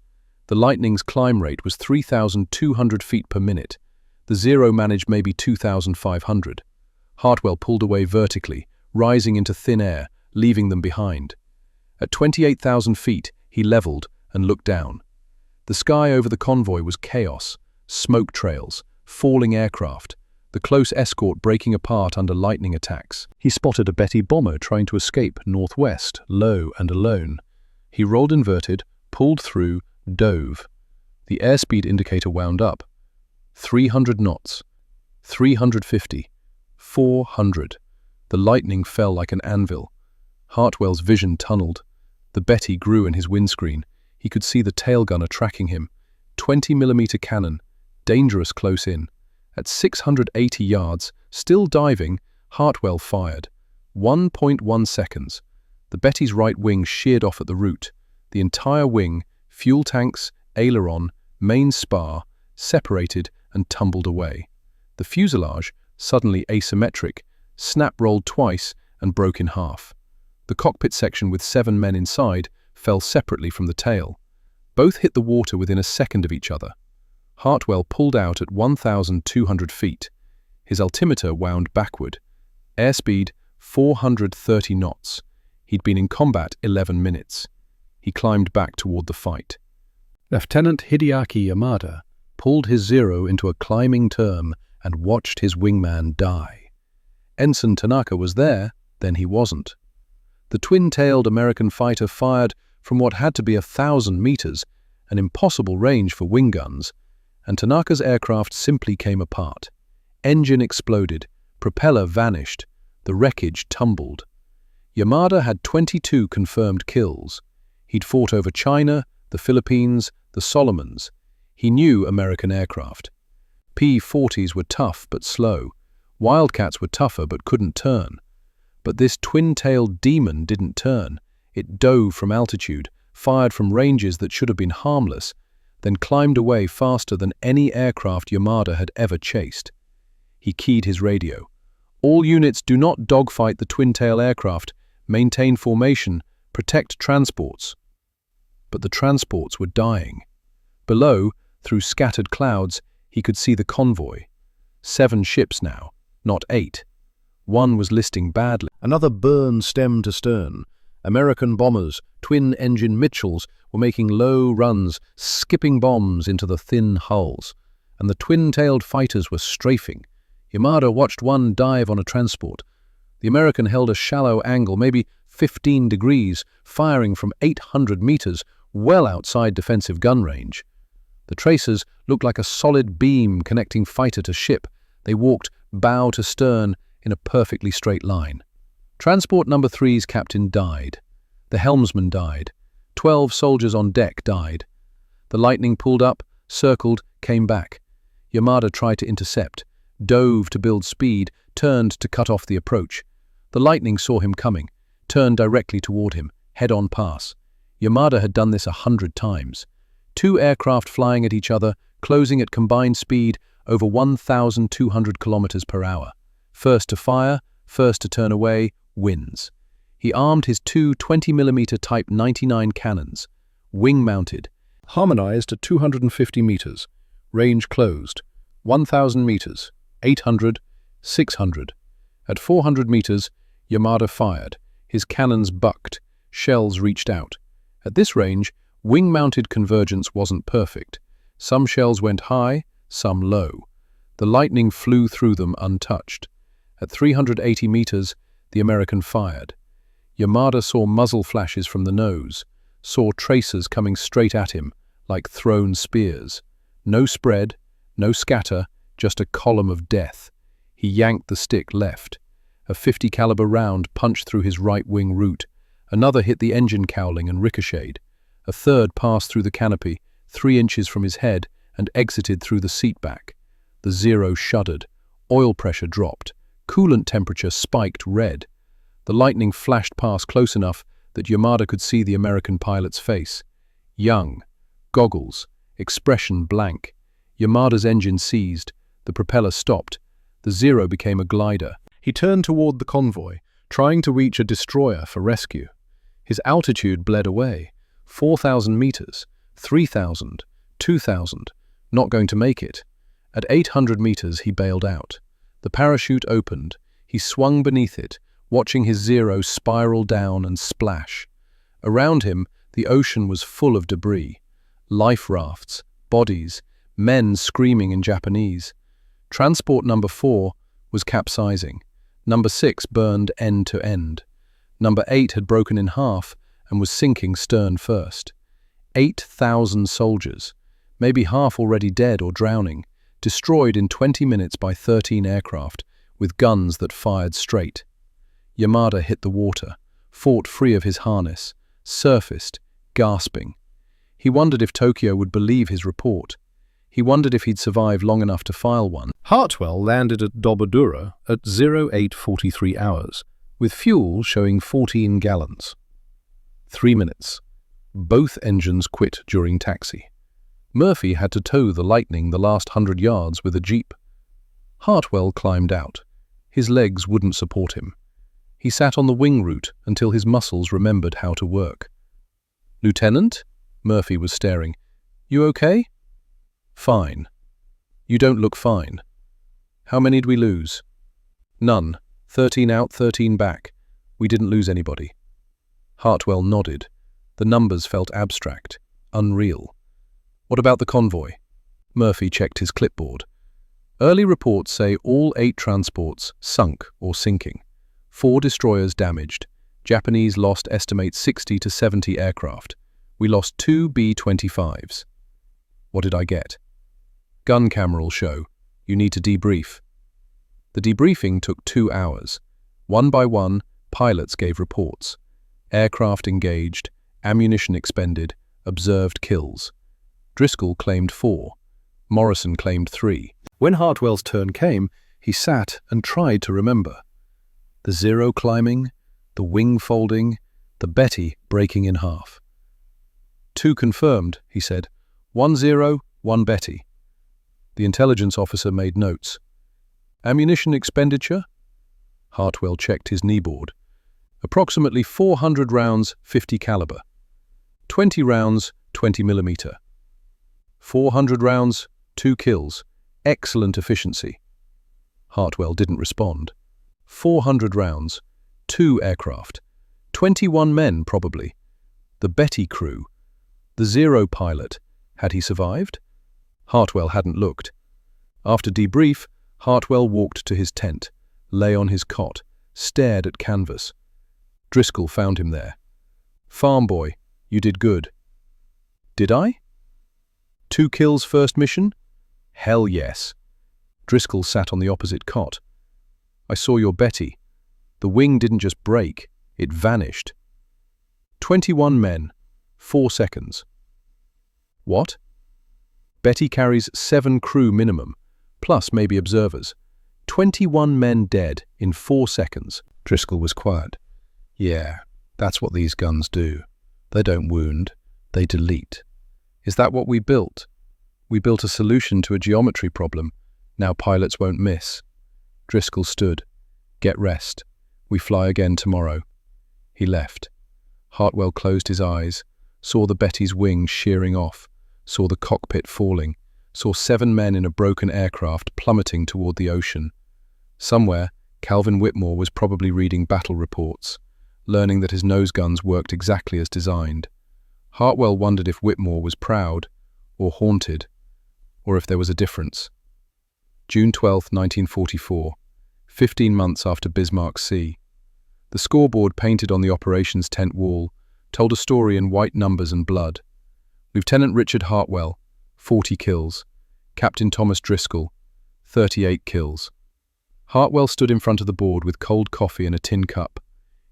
The lightning's climb rate was 3,200 feet per minute. The Zero managed maybe 2,500. Hartwell pulled away vertically, rising into thin air, leaving them behind. At 28,000 feet, He leveled and looked down. The sky over the convoy was chaos, smoke trails, falling aircraft, the close escort breaking apart under lightning attacks. He spotted a Betty bomber trying to escape northwest, low and alone. He rolled inverted, pulled through, dove. The airspeed indicator wound up. 300 knots. 350. 400. The lightning fell like an anvil. Hartwell's vision tunneled. The Betty grew in his windscreen. He could see the tail gunner tracking him. 20mm cannon, dangerous close in. At 680 yards, still diving, Hartwell fired. 1.1 seconds. The Betty's right wing sheared off at the root. The entire wing, fuel tanks, aileron, main spar, separated and tumbled away. The fuselage, suddenly asymmetric, snap-rolled twice and broke in half. The cockpit section with 7 men inside fell separately from the tail. Both hit the water within a second of each other. Hartwell pulled out at 1,200 feet. His altimeter wound backward. Airspeed 430 knots. He'd been in combat 11 minutes. He climbed back toward the fight. Lieutenant Hideaki Yamada pulled his Zero into a climbing turn and watched his wingman die. Ensign Tanaka was there, then he wasn't. The twin-tailed American fighter fired from what had to be 1,000 meters, an impossible range for wing guns, and Tanaka's aircraft simply came apart. Engine exploded, propeller vanished, the wreckage tumbled. Yamada had 22 confirmed kills. He'd fought over China, the Philippines, the Solomons. He knew American aircraft. P-40s were tough but slow. Wildcats were tougher but couldn't turn. But this twin-tailed demon didn't turn. It dove from altitude, fired from ranges that should have been harmless, then climbed away faster than any aircraft Yamada had ever chased. He keyed his radio. All units do not dogfight the twin-tail aircraft, maintain formation, protect transports. But the transports were dying. Below, through scattered clouds, he could see the convoy. 7 ships now, not 8. One was listing badly. Another burned stem to stern. American bombers, twin-engine Mitchells, were making low runs, skipping bombs into the thin hulls. And the twin-tailed fighters were strafing. Yamada watched one dive on a transport. The American held a shallow angle, maybe 15 degrees, firing from 800 meters, well outside defensive gun range. The tracers looked like a solid beam connecting fighter to ship. They walked bow to stern in a perfectly straight line. Transport number 3's captain died. The helmsman died. 12 soldiers on deck died. The lightning pulled up, circled, came back. Yamada tried to intercept, dove to build speed, turned to cut off the approach. The lightning saw him coming, turned directly toward him, head-on pass. Yamada had done this 100 times. 2 aircraft flying at each other, closing at combined speed over 1,200 kilometers per hour. First to fire, first to turn away, wins. He armed his 2 20mm Type 99 cannons, wing-mounted, harmonized at 250 meters, range closed, 1,000 meters, 800, 600. At 400 meters, Yamada fired. His cannons bucked, shells reached out. At this range, wing-mounted convergence wasn't perfect. Some shells went high, some low. The lightning flew through them untouched. At 380 meters, the American fired. Yamada saw muzzle flashes from the nose, saw tracers coming straight at him, like thrown spears. No spread, no scatter, just a column of death. He yanked the stick left. A .50 caliber round punched through his right wing root. Another hit the engine cowling and ricocheted. A third passed through the canopy, 3 inches from his head, and exited through the seat back. The Zero shuddered. Oil pressure dropped. Coolant temperature spiked red. The lightning flashed past close enough that Yamada could see the American pilot's face. Young, goggles, expression blank. Yamada's engine seized. The propeller stopped. The Zero became a glider. He turned toward the convoy, trying to reach a destroyer for rescue. His altitude bled away. 4,000 meters, 3,000, 2,000. Not going to make it. At 800 meters, he bailed out. The parachute opened. He swung beneath it, watching his Zero spiral down and splash. Around him, The ocean was full of debris. Life rafts, bodies, men screaming in Japanese. Transport number 4 was capsizing. Number 6 burned end to end. Number 8 had broken in half and was sinking stern first. 8,000 soldiers, maybe half already dead or drowning, destroyed in 20 minutes by 13 aircraft with guns that fired straight. Yamada hit the water, fought free of his harness, surfaced, gasping. He wondered if Tokyo would believe his report. He wondered if he'd survive long enough to file one. Hartwell landed at Dobodura at 0843 hours, with fuel showing 14 gallons. 3 minutes. Both engines quit during taxi. Murphy had to tow the Lightning the last 100 yards with a jeep. Hartwell climbed out. His legs wouldn't support him. He sat on the wing root until his muscles remembered how to work. "Lieutenant?" Murphy was staring. "You okay?" "Fine." "You don't look fine." "How many did we lose?" "None. 13 out, 13 back. We didn't lose anybody." Hartwell nodded. The numbers felt abstract, unreal. "What about the convoy?" Murphy checked his clipboard. "Early reports say all 8 transports sunk or sinking. 4 destroyers damaged. Japanese lost estimate 60 to 70 aircraft. We lost 2 B-25s. What did I get?" "Gun camera'll show. You need to debrief." The debriefing took 2 hours. One by one, pilots gave reports. Aircraft engaged, ammunition expended, observed kills. Driscoll claimed 4. Morrison claimed 3. When Hartwell's turn came, he sat and tried to remember. The Zero climbing, the wing folding, the Betty breaking in half. 2 confirmed, he said. 1 Zero, 1 Betty. The intelligence officer made notes. Ammunition expenditure? Hartwell checked his kneeboard. Approximately 400 rounds, 50 caliber. 20 rounds, 20 millimeter. 400 rounds, 2 kills. Excellent efficiency. Hartwell didn't respond. 400 rounds, 2 aircraft. 21 men, probably. The Betty crew. The Zero pilot. Had he survived? Hartwell hadn't looked. After debrief, Hartwell walked to his tent, lay on his cot, stared at canvas. Driscoll found him there. "Farm boy, you did good." "Did I?" 2 kills first mission? Hell yes. Driscoll sat on the opposite cot. "I saw your Betty. The wing didn't just break, it vanished. 21 men, 4 seconds. What? Betty carries 7 crew minimum, plus maybe observers. 21 men dead in 4 seconds. Driscoll was quiet. "Yeah, that's what these guns do. They don't wound, they delete. Is that what we built? We built a solution to a geometry problem. Now pilots won't miss." Driscoll stood. "Get rest. We fly again tomorrow." He left. Hartwell closed his eyes, saw the Betty's wing shearing off, saw the cockpit falling, saw 7 men in a broken aircraft plummeting toward the ocean. Somewhere, Calvin Whitmore was probably reading battle reports, learning that his nose guns worked exactly as designed. Hartwell wondered if Whitmore was proud, or haunted, or if there was a difference. June 12, 1944, 15 months after Bismarck Sea. The scoreboard painted on the operations tent wall told a story in white numbers and blood. Lieutenant Richard Hartwell, 40 kills. Captain Thomas Driscoll, 38 kills. Hartwell stood in front of the board with cold coffee and a tin cup.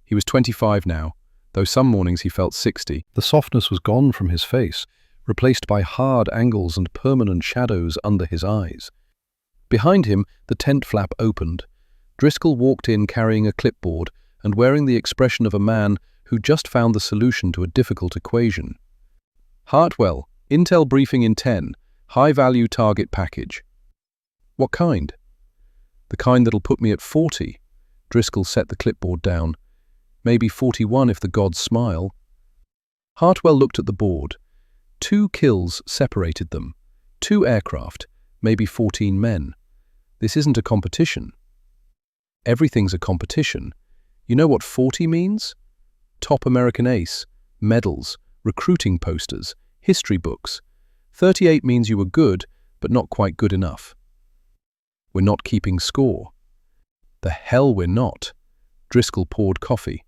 He was 25 now, though some mornings he felt 60. The softness was gone from his face, replaced by hard angles and permanent shadows under his eyes. Behind him, the tent flap opened. Driscoll walked in carrying a clipboard and wearing the expression of a man who just found the solution to a difficult equation. "Hartwell, Intel briefing in 10, high-value target package." "What kind?" "The kind that'll put me at 40. Driscoll set the clipboard down. "Maybe 41 if the gods smile." Hartwell looked at the board. 2 kills separated them. 2 aircraft, maybe 14 men. This isn't a competition. Everything's a competition. You know what 40 means? Top American ace, medals, recruiting posters, history books. 38 means you were good, but not quite good enough. We're not keeping score. The hell we're not. Driscoll poured coffee.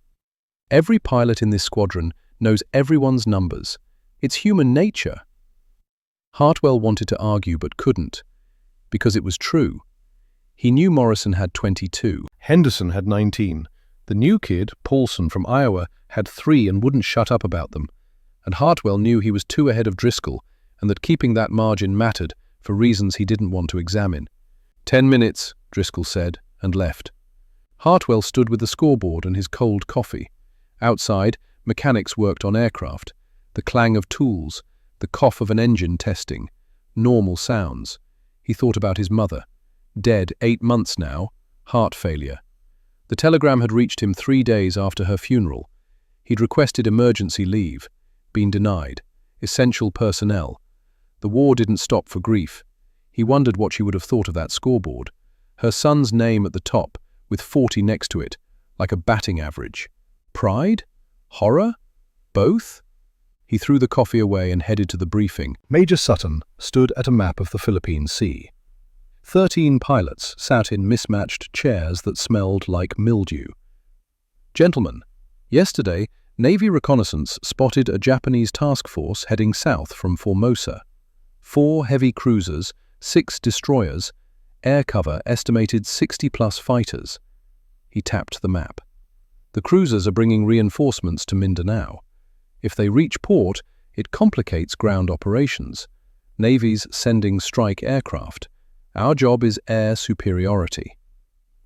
Every pilot in this squadron knows everyone's numbers. It's human nature. Hartwell wanted to argue but couldn't, because it was true. He knew Morrison had 22. Henderson had 19. The new kid, Paulson from Iowa, had 3 and wouldn't shut up about them. And Hartwell knew he was 2 ahead of Driscoll and that keeping that margin mattered for reasons he didn't want to examine. 10 minutes, Driscoll said, and left. Hartwell stood with the scoreboard and his cold coffee. Outside, mechanics worked on aircraft. The clang of tools, the cough of an engine testing, normal sounds. He thought about his mother. Dead 8 months now, heart failure. The telegram had reached him 3 days after her funeral. He'd requested emergency leave, been denied, essential personnel. The war didn't stop for grief. He wondered what she would have thought of that scoreboard. Her son's name at the top, with 40 next to it, like a batting average. Pride? Horror? Both? He threw the coffee away and headed to the briefing. Major Sutton stood at a map of the Philippine Sea. 13 pilots sat in mismatched chairs that smelled like mildew. Gentlemen, yesterday, Navy reconnaissance spotted a Japanese task force heading south from Formosa. 4 heavy cruisers, 6 destroyers, air cover estimated 60-plus fighters. He tapped the map. The cruisers are bringing reinforcements to Mindanao. If they reach port, it complicates ground operations. Navy's sending strike aircraft. Our job is air superiority.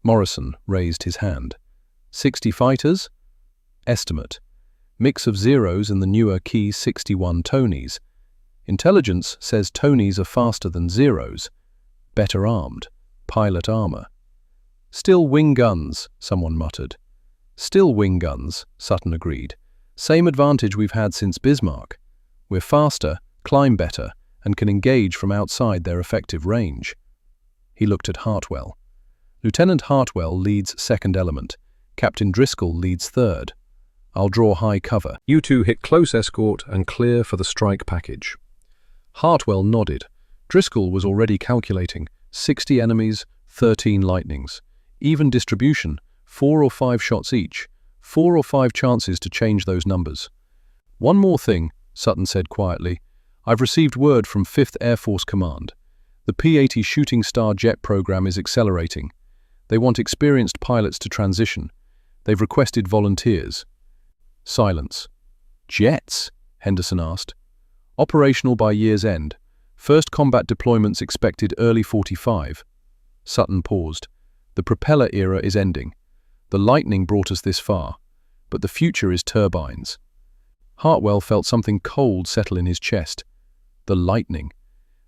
Morrison raised his hand. 60 fighters? Estimate. Mix of zeros in the newer Key 61 Tonys. Intelligence says Tonys are faster than zeros. Better armed. Pilot armor. Still wing guns, someone muttered. Still wing guns, Sutton agreed. Same advantage we've had since Bismarck. We're faster, climb better, and can engage from outside their effective range. He looked at Hartwell. Lieutenant Hartwell leads second element. Captain Driscoll leads third. I'll draw high cover. You two hit close escort and clear for the strike package. Hartwell nodded. Driscoll was already calculating 60 enemies, 13 lightnings. Even distribution, 4 or 5 shots each. 4 or 5 chances to change those numbers. One more thing, Sutton said quietly. I've received word from 5th Air Force Command. The P-80 Shooting Star jet program is accelerating. They want experienced pilots to transition. They've requested volunteers. Silence. Jets? Henderson asked. Operational by year's end. First combat deployments expected early 45. Sutton paused. The propeller era is ending. The lightning brought us this far, but the future is turbines. Hartwell felt something cold settle in his chest. The lightning.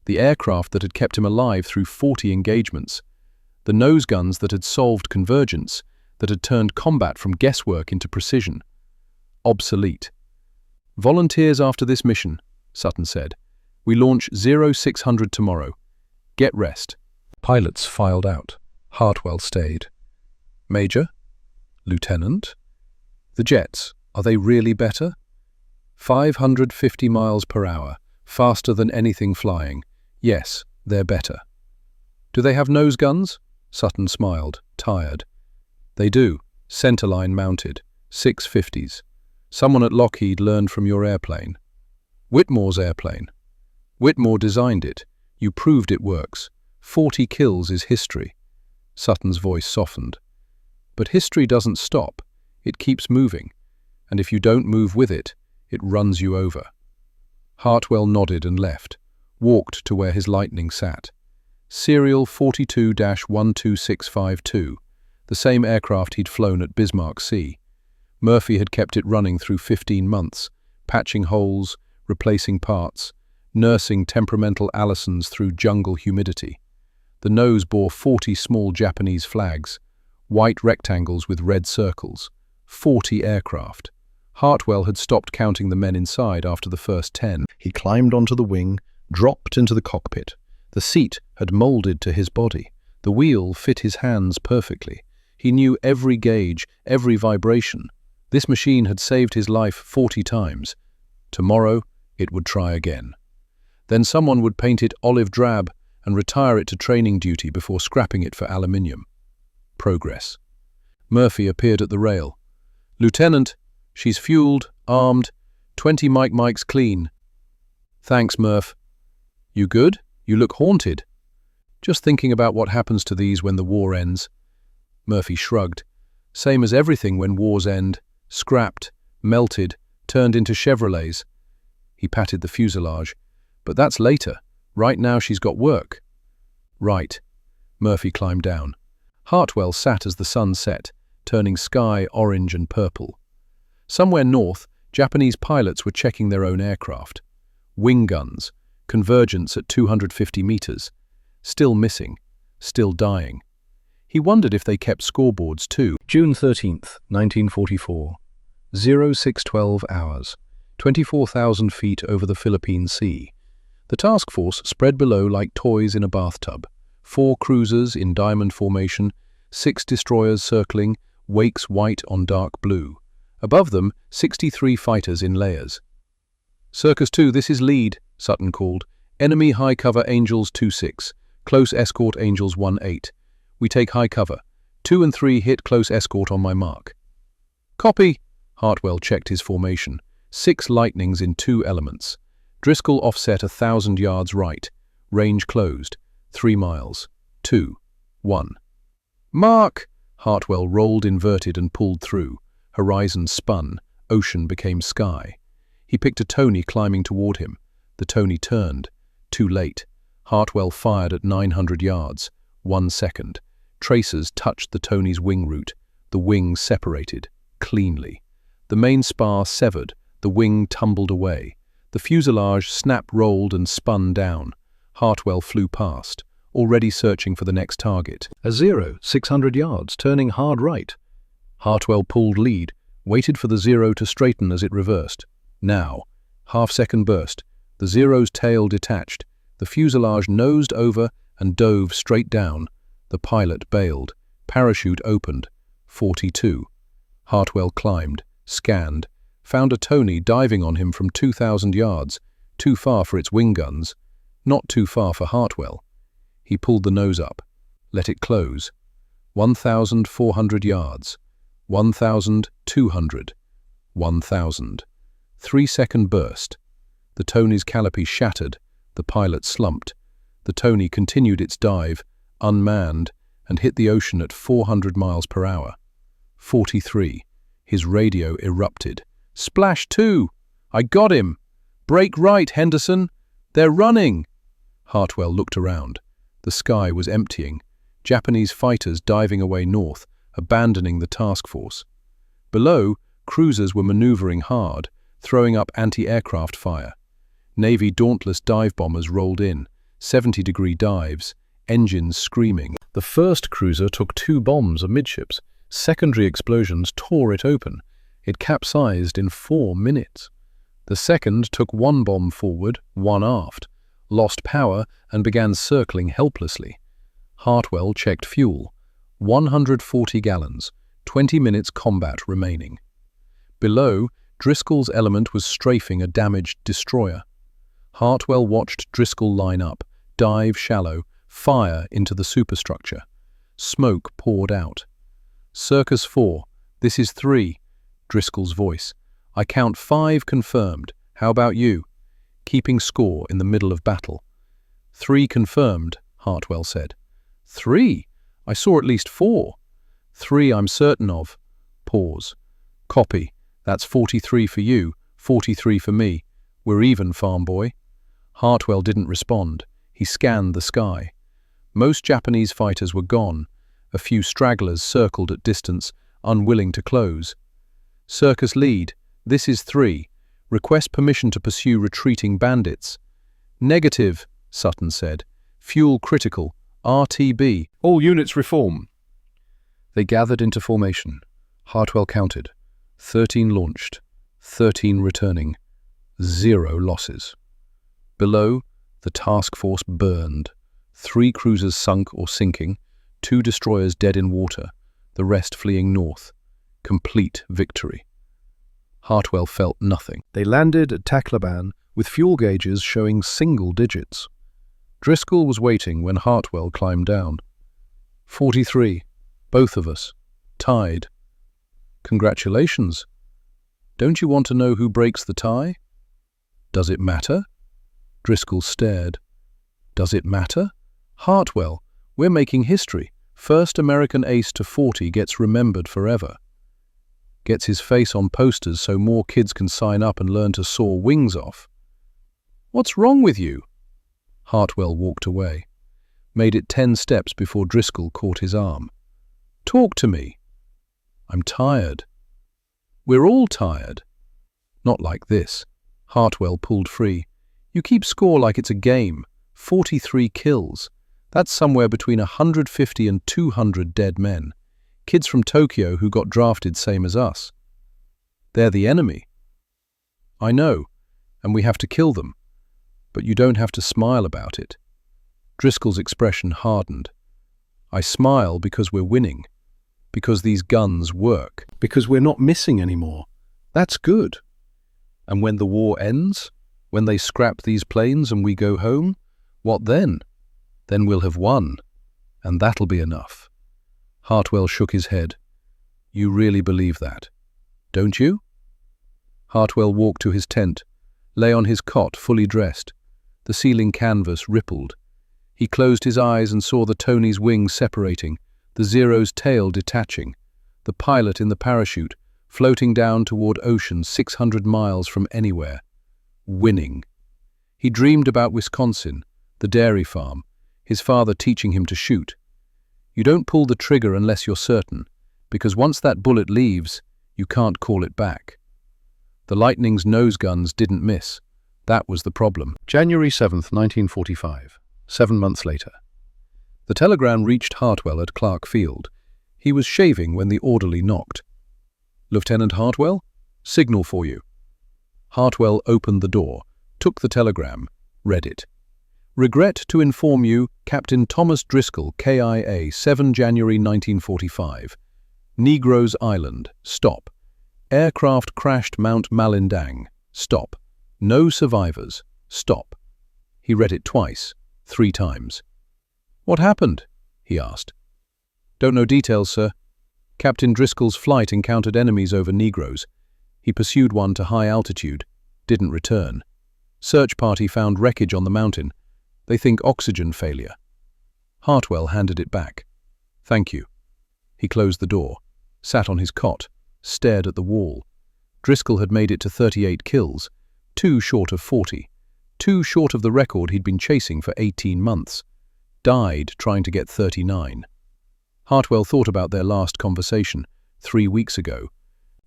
The aircraft that had kept him alive through 40 engagements. The nose guns that had solved convergence, that had turned combat from guesswork into precision. Obsolete. Volunteers after this mission, Sutton said. We launch 0600 tomorrow. Get rest. Pilots filed out. Hartwell stayed. Major? Lieutenant? The jets, are they really better? 550 miles per hour, faster than anything flying. Yes, they're better. Do they have nose guns? Sutton smiled, tired. They do, centerline mounted, 650s. Someone at Lockheed learned from your airplane. Whitmore's airplane. Whitmore designed it. You proved it works. 40 kills is history. Sutton's voice softened. But history doesn't stop. It keeps moving. And if you don't move with it, it runs you over. Hartwell nodded and left, walked to where his Lightning sat. Serial 42-12652, the same aircraft he'd flown at Bismarck Sea. Murphy had kept it running through 15 months, patching holes, replacing parts, nursing temperamental Allisons through jungle humidity. The nose bore 40 small Japanese flags, white rectangles with red circles, 40 aircraft. Hartwell had stopped counting the men inside after the first 10. He climbed onto the wing, dropped into the cockpit. The seat had molded to his body. The wheel fit his hands perfectly. He knew every gauge, every vibration. This machine had saved his life 40 times. Tomorrow, it would try again. Then someone would paint it olive drab and retire it to training duty before scrapping it for aluminium. Progress. Murphy appeared at the rail. "Lieutenant, she's fueled, armed, 20 mics clean." "Thanks, Murph." "You good? You look haunted." "Just thinking about what happens to these when the war ends." Murphy shrugged. "Same as everything when wars end. Scrapped, melted, turned into Chevrolets." He patted the fuselage. "But that's later. Right now she's got work." "Right." Murphy climbed down. Hartwell sat as the sun set, turning sky orange and purple. Somewhere north, Japanese pilots were checking their own aircraft. Wing guns, convergence at 250 meters. Still missing, still dying. He wondered if they kept scoreboards too. June 13th, 1944. 0612 hours. 24,000 feet over the Philippine Sea. The task force spread below like toys in a bathtub. 4 cruisers in diamond formation, 6 destroyers circling, wakes white on dark blue. Above them, 63 fighters in layers. "Circus 2, this is lead," Sutton called. "Enemy high cover Angels 2-6, close escort Angels 1-8. We take high cover. 2 and 3 hit close escort on my mark." "Copy." Hartwell checked his formation. 6 lightnings in 2 elements. Driscoll offset 1,000 yards right. Range closed. 3 miles. 2. 1. "Mark!" Hartwell rolled inverted and pulled through. Horizon spun. Ocean became sky. He picked a Tony climbing toward him. The Tony turned. Too late. Hartwell fired at 900 yards. 1 second. Tracers touched the Tony's wing root. The wing separated. Cleanly. The main spar severed. The wing tumbled away. The fuselage snap-rolled and spun down. Hartwell flew past, already searching for the next target. A 0, 600 yards, turning hard right. Hartwell pulled lead, waited for the 0 to straighten as it reversed. Now, half-second burst. The 0's tail detached. The fuselage nosed over and dove straight down. The pilot bailed. Parachute opened. 42. Hartwell climbed, scanned, found a Tony diving on him from 2,000 yards, too far for its wing guns, not too far for Hartwell. He pulled the nose up, let it close. 1,400 yards, 1,200, 1,000. 3-second burst. The Tony's canopy shattered, the pilot slumped. The Tony continued its dive, unmanned, and hit the ocean at 400 miles per hour. 43. His radio erupted. "Splash 2! I got him! Break right, Henderson! They're running!" Hartwell looked around. The sky was emptying. Japanese fighters diving away north, abandoning the task force. Below, cruisers were maneuvering hard, throwing up anti-aircraft fire. Navy Dauntless dive bombers rolled in, 70-degree dives, engines screaming. The first cruiser took 2 bombs amidships. Secondary explosions tore it open. It capsized in 4 minutes. The second took 1 bomb forward, 1 aft, lost power and began circling helplessly. Hartwell checked fuel. 140 gallons, 20 minutes combat remaining. Below, Driscoll's element was strafing a damaged destroyer. Hartwell watched Driscoll line up, dive shallow, fire into the superstructure. Smoke poured out. "Circus 4, this is 3, Driscoll's voice. "I count 5 confirmed. How about you?" Keeping score in the middle of battle. 3 confirmed, Hartwell said. 3? I saw at least 4. 3 I'm certain of. Pause. "Copy. That's 43 for you, 43 for me. We're even, farm boy." Hartwell didn't respond. He scanned the sky. Most Japanese fighters were gone. A few stragglers circled at distance, unwilling to close. "Circus lead, this is 3. Request permission to pursue retreating bandits." "Negative," Sutton said. "Fuel critical. RTB. All units reform." They gathered into formation. Hartwell counted. 13 launched, 13 returning. 0 losses. Below, the task force burned. 3 cruisers sunk or sinking, 2 destroyers dead in water, the rest fleeing north. Complete victory. Hartwell felt nothing. They landed at Tacloban with fuel gauges showing single digits. Driscoll was waiting when Hartwell climbed down. 43, both of us, tied. Congratulations. Don't you want to know who breaks the tie? Does it matter? Driscoll stared. Does it matter? Hartwell, we're making history. First American ace to 40 gets remembered forever. Gets his face on posters so more kids can sign up and learn to saw wings off. What's wrong with you? Hartwell walked away, made it 10 steps before Driscoll caught his arm. Talk to me. I'm tired. We're all tired. Not like this. Hartwell pulled free. You keep score like it's a game. 43 kills. That's somewhere between 150 and 200 dead men. Kids from Tokyo who got drafted same as us. They're the enemy. I know, and we have to kill them. But you don't have to smile about it. Driscoll's expression hardened. I smile because we're winning. Because these guns work. Because we're not missing anymore. That's good. And when the war ends, when they scrap these planes and we go home, what then? Then we'll have won. And that'll be enough. Hartwell shook his head. You really believe that, don't you? Hartwell walked to his tent, lay on his cot fully dressed. The ceiling canvas rippled. He closed his eyes and saw the Tony's wings separating, the Zero's tail detaching, the pilot in the parachute floating down toward ocean 600 miles from anywhere. Winning. He dreamed about Wisconsin, the dairy farm, his father teaching him to shoot. You don't pull the trigger unless you're certain, because once that bullet leaves, you can't call it back. The Lightning's nose guns didn't miss. That was the problem. January 7th, 1945, 7 months later. The telegram reached Hartwell at Clark Field. He was shaving when the orderly knocked. Lieutenant Hartwell? Signal for you. Hartwell opened the door, took the telegram, read it. Regret to inform you, Captain Thomas Driscoll, KIA, 7 January 1945. Negroes Island, stop. Aircraft crashed Mount Malindang, stop. No survivors, stop. He read it twice, 3 times. What happened? He asked. Don't know details, sir. Captain Driscoll's flight encountered enemies over Negroes. He pursued one to high altitude, didn't return. Search party found wreckage on the mountain. They think oxygen failure. Hartwell handed it back. Thank you. He closed the door, sat on his cot, stared at the wall. Driscoll had made it to 38 kills, 2 short of 40, 2 short of the record he'd been chasing for 18 months. Died trying to get 39. Hartwell thought about their last conversation, 3 weeks ago.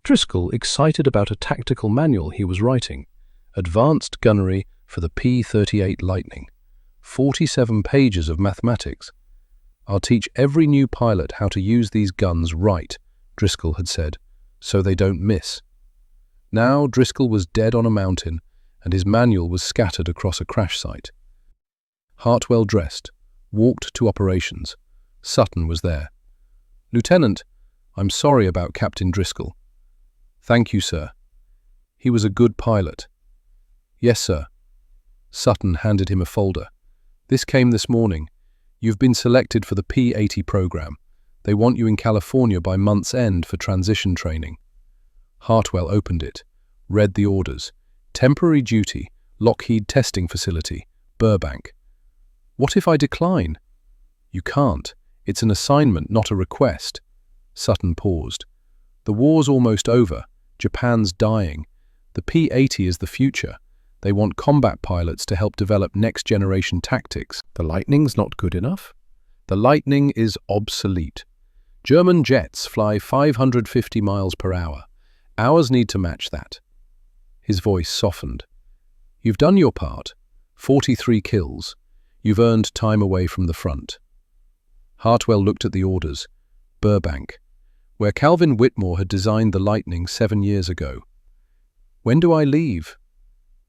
Driscoll excited about a tactical manual he was writing. Advanced gunnery for the P-38 Lightning. 47 pages of mathematics. I'll teach every new pilot how to use these guns right, Driscoll had said, so they don't miss. Now Driscoll was dead on a mountain, and his manual was scattered across a crash site. Hartwell dressed, walked to operations. Sutton was there. Lieutenant, I'm sorry about Captain Driscoll. Thank you, sir. He was a good pilot. Yes, sir. Sutton handed him a folder. This came this morning. You've been selected for the P-80 program. They want you in California by month's end for transition training. Hartwell opened it, read the orders. Temporary duty, Lockheed Testing Facility, Burbank. What if I decline? You can't. It's an assignment, not a request. Sutton paused. The war's almost over. Japan's dying. The P-80 is the future. They want combat pilots to help develop next-generation tactics. The Lightning's not good enough? The Lightning is obsolete. German jets fly 550 miles per hour. Ours need to match that. His voice softened. You've done your part. 43 kills. You've earned time away from the front. Hartwell looked at the orders. Burbank, where Calvin Whitmore had designed the Lightning 7 years ago. When do I leave?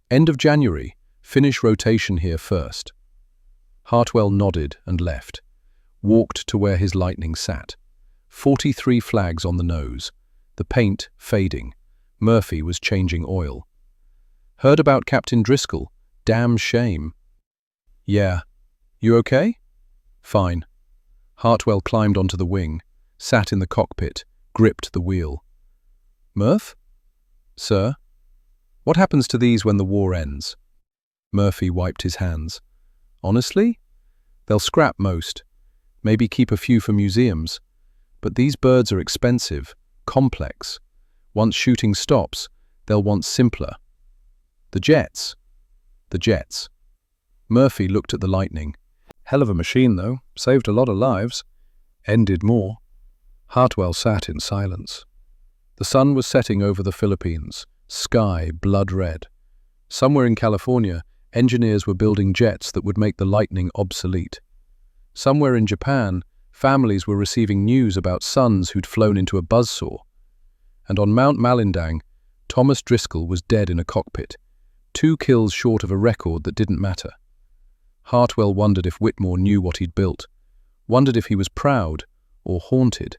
End of January. Finish rotation here first. Hartwell nodded and left. Walked to where his Lightning sat. 43 flags on the nose. The paint fading. Murphy was changing oil. Heard about Captain Driscoll? Damn shame. Yeah. You okay? Fine. Hartwell climbed onto the wing, sat in the cockpit, gripped the wheel. Murph? Sir? What happens to these when the war ends? Murphy wiped his hands. Honestly? They'll scrap most. Maybe keep a few for museums. But these birds are expensive, complex. Once shooting stops, they'll want simpler. The jets. The jets. Murphy looked at the Lightning. Hell of a machine, though. Saved a lot of lives. Ended more. Hartwell sat in silence. The sun was setting over the Philippines, sky blood red. Somewhere in California, engineers were building jets that would make the Lightning obsolete. Somewhere in Japan, families were receiving news about sons who'd flown into a buzzsaw. And on Mount Malindang, Thomas Driscoll was dead in a cockpit, 2 kills short of a record that didn't matter. Hartwell wondered if Whitmore knew what he'd built, wondered if he was proud or haunted,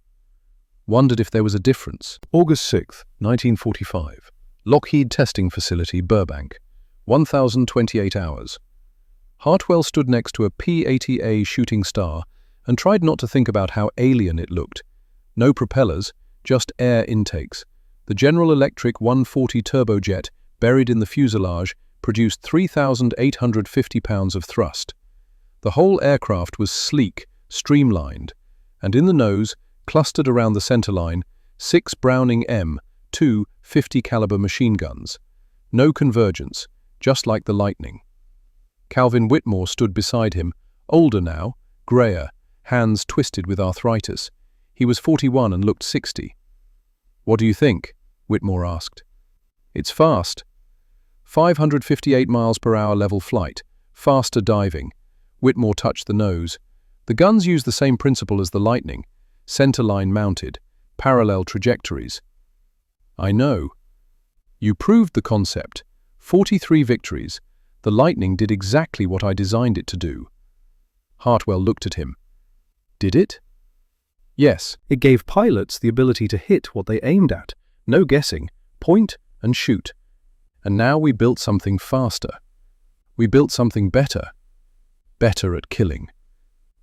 wondered if there was a difference. August 6, 1945. Lockheed Testing Facility, Burbank. 1,028 hours. Hartwell stood next to a P-80A shooting star and tried not to think about how alien it looked. No propellers, just air intakes. The General Electric 140 turbojet, buried in the fuselage, produced 3,850 pounds of thrust. The whole aircraft was sleek, streamlined, and in the nose, clustered around the centerline, 6 Browning M2 50 caliber machine guns. No convergence, just like the Lightning. Calvin Whitmore stood beside him, older now, grayer, hands twisted with arthritis. He was 41 and looked 60. What do you think? Whitmore asked. It's fast. 558 miles per hour level flight, faster diving. Whitmore touched the nose. The guns use the same principle as the Lightning, centerline mounted, parallel trajectories. I know. You proved the concept. 43 victories. The Lightning did exactly what I designed it to do. Hartwell looked at him. Did it? Yes, it gave pilots the ability to hit what they aimed at. No guessing. Point and shoot. And now we built something faster. We built something better. Better at killing.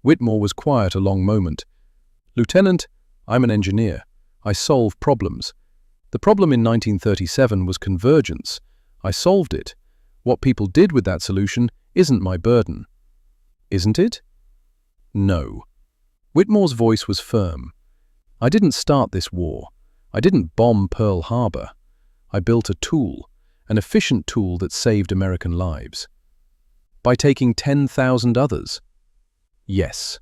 Whitmore was quiet a long moment. Lieutenant, I'm an engineer. I solve problems. The problem in 1937 was convergence. I solved it. What people did with that solution isn't my burden. Isn't it? No. Whitmore's voice was firm. I didn't start this war. I didn't bomb Pearl Harbor. I built a tool, an efficient tool that saved American lives. By taking 10,000 others. Yes.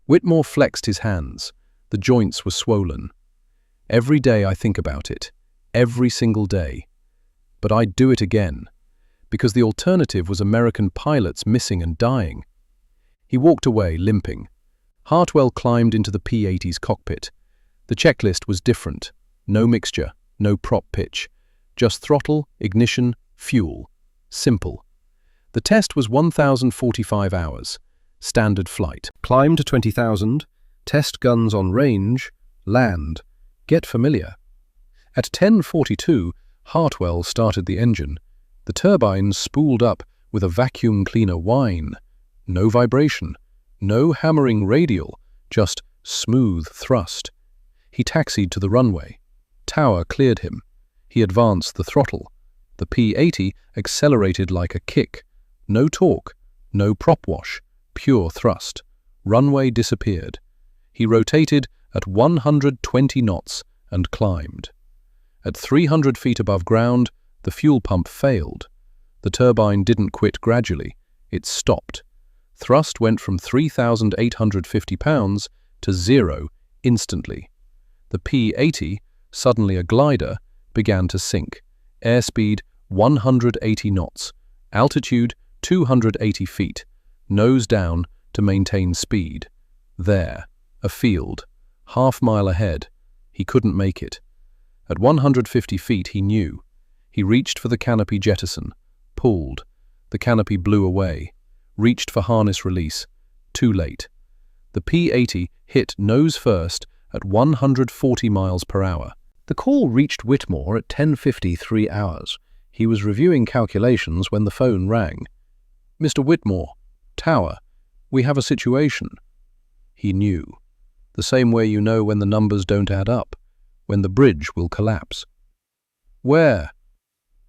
Whitmore flexed his hands. The joints were swollen. Every day I think about it. Every single day. But I'd do it again. Because the alternative was American pilots missing and dying. He walked away, limping. Hartwell climbed into the P-80's cockpit. The checklist was different. No mixture, no prop pitch. Just throttle, ignition, fuel. Simple. The test was 1,045 hours. Standard flight. Climb to 20,000. Test guns on range. Land. Get familiar. At 10:42, Hartwell started the engine. The turbines spooled up with a vacuum cleaner whine. No vibration. No hammering radial. Just smooth thrust. He taxied to the runway. Tower cleared him. He advanced the throttle. The P-80 accelerated like a kick. No torque. No prop wash. Pure thrust. Runway disappeared. He rotated at 120 knots and climbed. At 300 feet above ground, the fuel pump failed. The turbine didn't quit gradually. It stopped. Thrust went from 3,850 pounds to 0 instantly. The P-80, suddenly a glider, began to sink. Airspeed 180 knots. Altitude 280 feet. Nose down to maintain speed. There, a field. Half-mile ahead. He couldn't make it. At 150 feet he knew. He reached for the canopy jettison. Pulled. The canopy blew away. Reached for harness release. Too late. The P-80 hit nose first at 140 miles per hour. The call reached Whitmore at 10:53 hours. He was reviewing calculations when the phone rang. "Mr. Whitmore, Tower, we have a situation." He knew. The same way you know when the numbers don't add up, when the bridge will collapse. "Where?"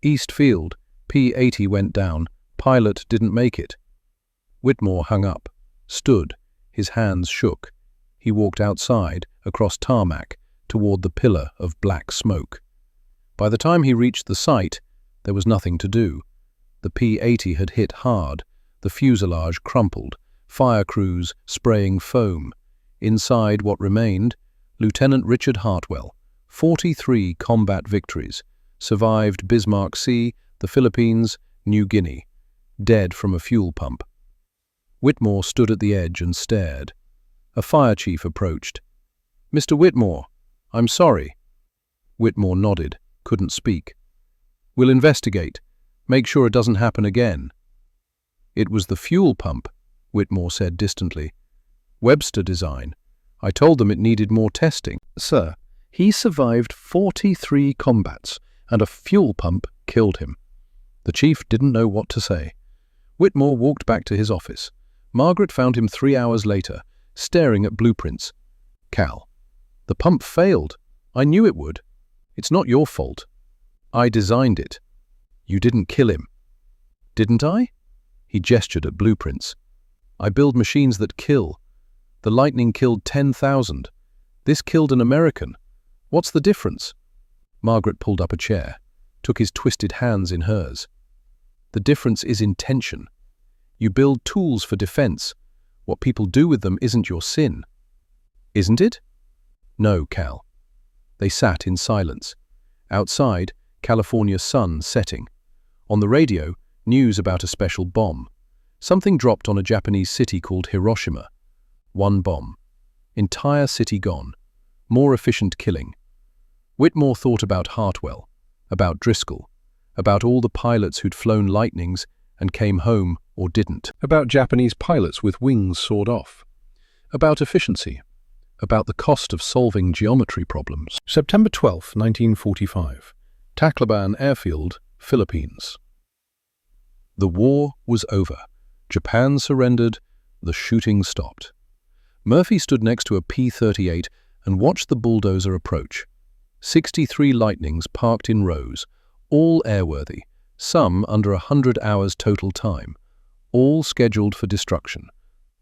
"East Field. P-80 went down. Pilot didn't make it." Whitmore hung up, stood, his hands shook. He walked outside, across tarmac, toward the pillar of black smoke. By the time he reached the site, there was nothing to do. The P-80 had hit hard, the fuselage crumpled, fire crews spraying foam. Inside what remained, Lieutenant Richard Hartwell, 43 combat victories, survived Bismarck Sea, the Philippines, New Guinea, dead from a fuel pump. Whitmore stood at the edge and stared. A fire chief approached. "Mr. Whitmore, I'm sorry." Whitmore nodded, couldn't speak. "We'll investigate. Make sure it doesn't happen again." "It was the fuel pump," Whitmore said distantly. "Webster design. I told them it needed more testing." "Sir, he survived 43 combats, and a fuel pump killed him." The chief didn't know what to say. Whitmore walked back to his office. Margaret found him 3 hours later, staring at blueprints. "Cal, the pump failed. I knew it would. It's not your fault. I designed it. You didn't kill him." "Didn't I?" He gestured at blueprints. "I build machines that kill. The Lightning killed 10,000. This killed an American. What's the difference?" Margaret pulled up a chair, took his twisted hands in hers. "The difference is intention. You build tools for defense. What people do with them isn't your sin." "Isn't it?" "No, Cal." They sat in silence. Outside, California's sun setting. On the radio, news about a special bomb. Something dropped on a Japanese city called Hiroshima. One bomb. Entire city gone. More efficient killing. Whitmore thought about Hartwell, about Driscoll, about all the pilots who'd flown Lightnings and came home or didn't. About Japanese pilots with wings sawed off. About efficiency. About the cost of solving geometry problems. September 12, 1945. Tacloban Airfield, Philippines. The war was over. Japan surrendered. The shooting stopped. Murphy stood next to a P-38 and watched the bulldozer approach. 63 Lightnings parked in rows, all airworthy, some under 100 hours total time, all scheduled for destruction.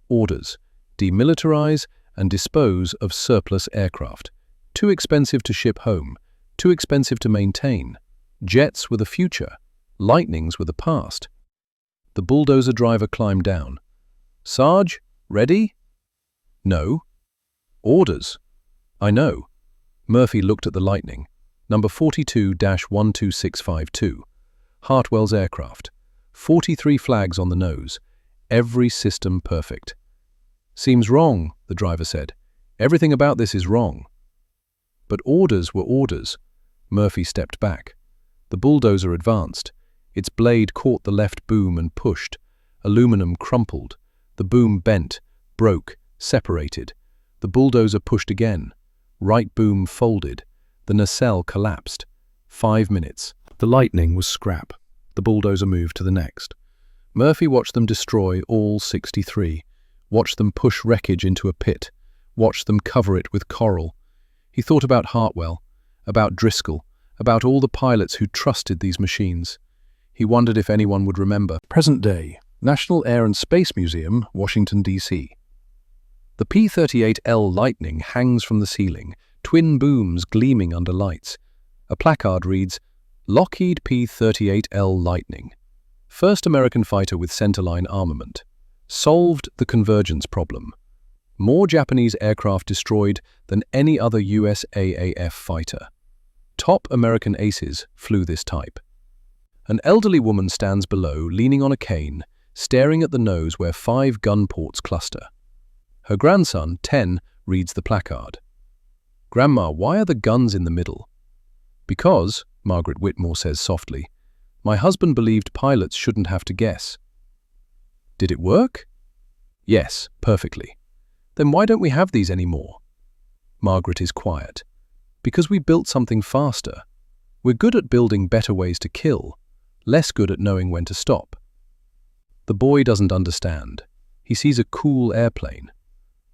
Orders: demilitarize and dispose of surplus aircraft. Too expensive to ship home, too expensive to maintain. Jets were the future, Lightnings were the past. The bulldozer driver climbed down. "Sarge, ready?" "No." "Orders." "I know." Murphy looked at the Lightning. Number 42-12652. Hartwell's aircraft. 43 flags on the nose. Every system perfect. "Seems wrong," the driver said. "Everything about this is wrong." But orders were orders. Murphy stepped back. The bulldozer advanced. Its blade caught the left boom and pushed. Aluminum crumpled. The boom bent, broke, separated. The bulldozer pushed again. Right boom folded. The nacelle collapsed. 5 minutes. The Lightning was scrap. The bulldozer moved to the next. Murphy watched them destroy all 63. Watched them push wreckage into a pit. Watched them cover it with coral. He thought about Hartwell, about Driscoll, about all the pilots who trusted these machines. He wondered if anyone would remember. Present day, National Air and Space Museum, Washington, D.C. The P-38L Lightning hangs from the ceiling, twin booms gleaming under lights. A placard reads, "Lockheed P-38L Lightning. First American fighter with centerline armament. Solved the convergence problem. More Japanese aircraft destroyed than any other US AAF fighter. Top American aces flew this type." An elderly woman stands below, leaning on a cane, staring at the nose where 5 gun ports cluster. Her grandson, 10, reads the placard. "Grandma, why are the guns in the middle?" "Because," Margaret Whitmore says softly, "my husband believed pilots shouldn't have to guess." "Did it work?" "Yes, perfectly." "Then why don't we have these anymore?" Margaret is quiet. Because we built something faster. We're good at building better ways to kill, less good at knowing when to stop. The boy doesn't understand. He sees a cool airplane.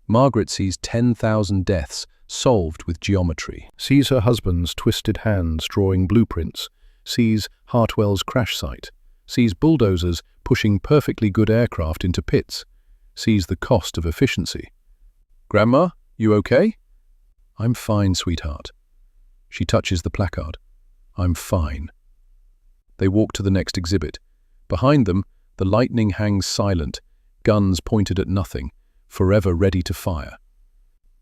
Margaret sees 10,000 deaths solved with geometry. Sees her husband's twisted hands drawing blueprints, sees Hartwell's crash site, sees bulldozers pushing perfectly good aircraft into pits, sees the cost of efficiency. "Grandma, you okay?" "I'm fine, sweetheart." She touches the placard. "I'm fine." They walk to the next exhibit. Behind them, the lightning hangs silent, guns pointed at nothing, forever ready to fire.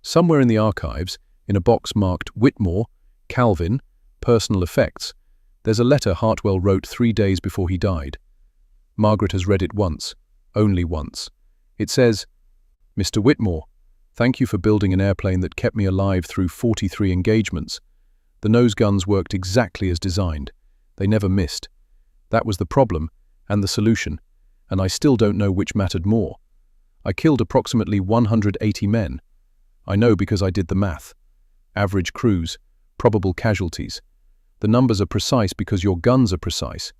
Somewhere in the archives, in a box marked Whitmore, Calvin, Personal Effects, there's a letter Hartwell wrote 3 days before he died. Margaret has read it once, only once. It says, "Mr. Whitmore, thank you for building an airplane that kept me alive through 43 engagements. The nose guns worked exactly as designed. They never missed. That was the problem and the solution, and I still don't know which mattered more. I killed approximately 180 men. I know because I did the math. Average crews, probable casualties. The numbers are precise because your guns are precise.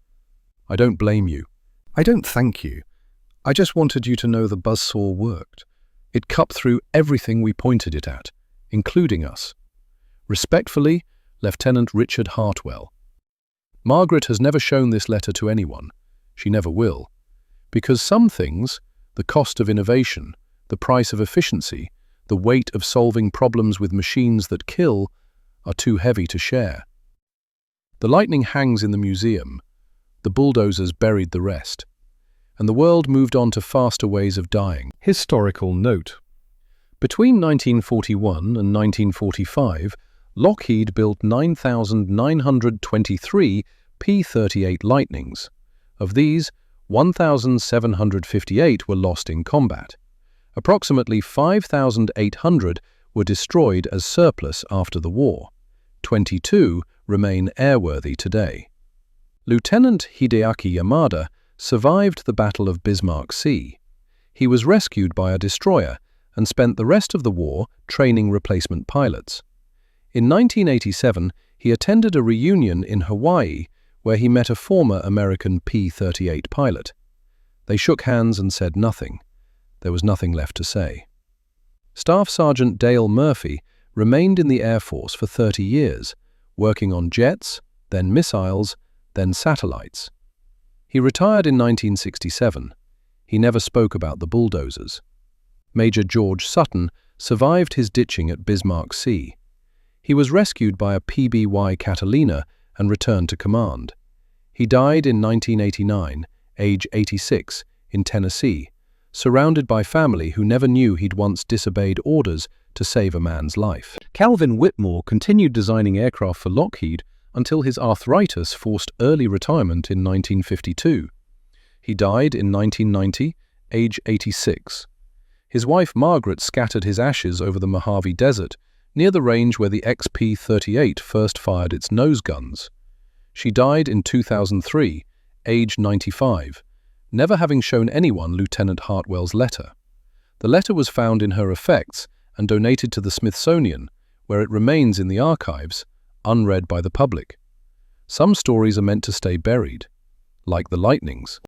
I don't blame you. I don't thank you. I just wanted you to know the buzzsaw worked. It cut through everything we pointed it at, including us. Respectfully, Lieutenant Richard Hartwell." Margaret has never shown this letter to anyone. She never will. Because some things, the cost of innovation, the price of efficiency, the weight of solving problems with machines that kill, are too heavy to share. The lightning hangs in the museum. The bulldozers buried the rest. And the world moved on to faster ways of dying. Historical note. Between 1941 and 1945, Lockheed built 9,923 P-38 Lightnings. Of these, 1,758 were lost in combat. Approximately 5,800 were destroyed as surplus after the war. 22 remain airworthy today. Lieutenant Hideaki Yamada survived the Battle of Bismarck Sea. He was rescued by a destroyer and spent the rest of the war training replacement pilots. In 1987, he attended a reunion in Hawaii where he met a former American P-38 pilot. They shook hands and said nothing. There was nothing left to say. Staff Sergeant Dale Murphy remained in the Air Force for 30 years, working on jets, then missiles, then satellites. He retired in 1967. He never spoke about the bulldozers. Major George Sutton survived his ditching at Bismarck Sea. He was rescued by a PBY Catalina and returned to command. He died in 1989, age 86, in Tennessee, surrounded by family who never knew he'd once disobeyed orders to save a man's life. Calvin Whitmore continued designing aircraft for Lockheed until his arthritis forced early retirement in 1952. He died in 1990, age 86. His wife Margaret scattered his ashes over the Mojave Desert, near the range where the XP-38 first fired its nose guns. She died in 2003, age 95, never having shown anyone Lieutenant Hartwell's letter. The letter was found in her effects and donated to the Smithsonian, where it remains in the archives, unread by the public. Some stories are meant to stay buried, like the lightnings.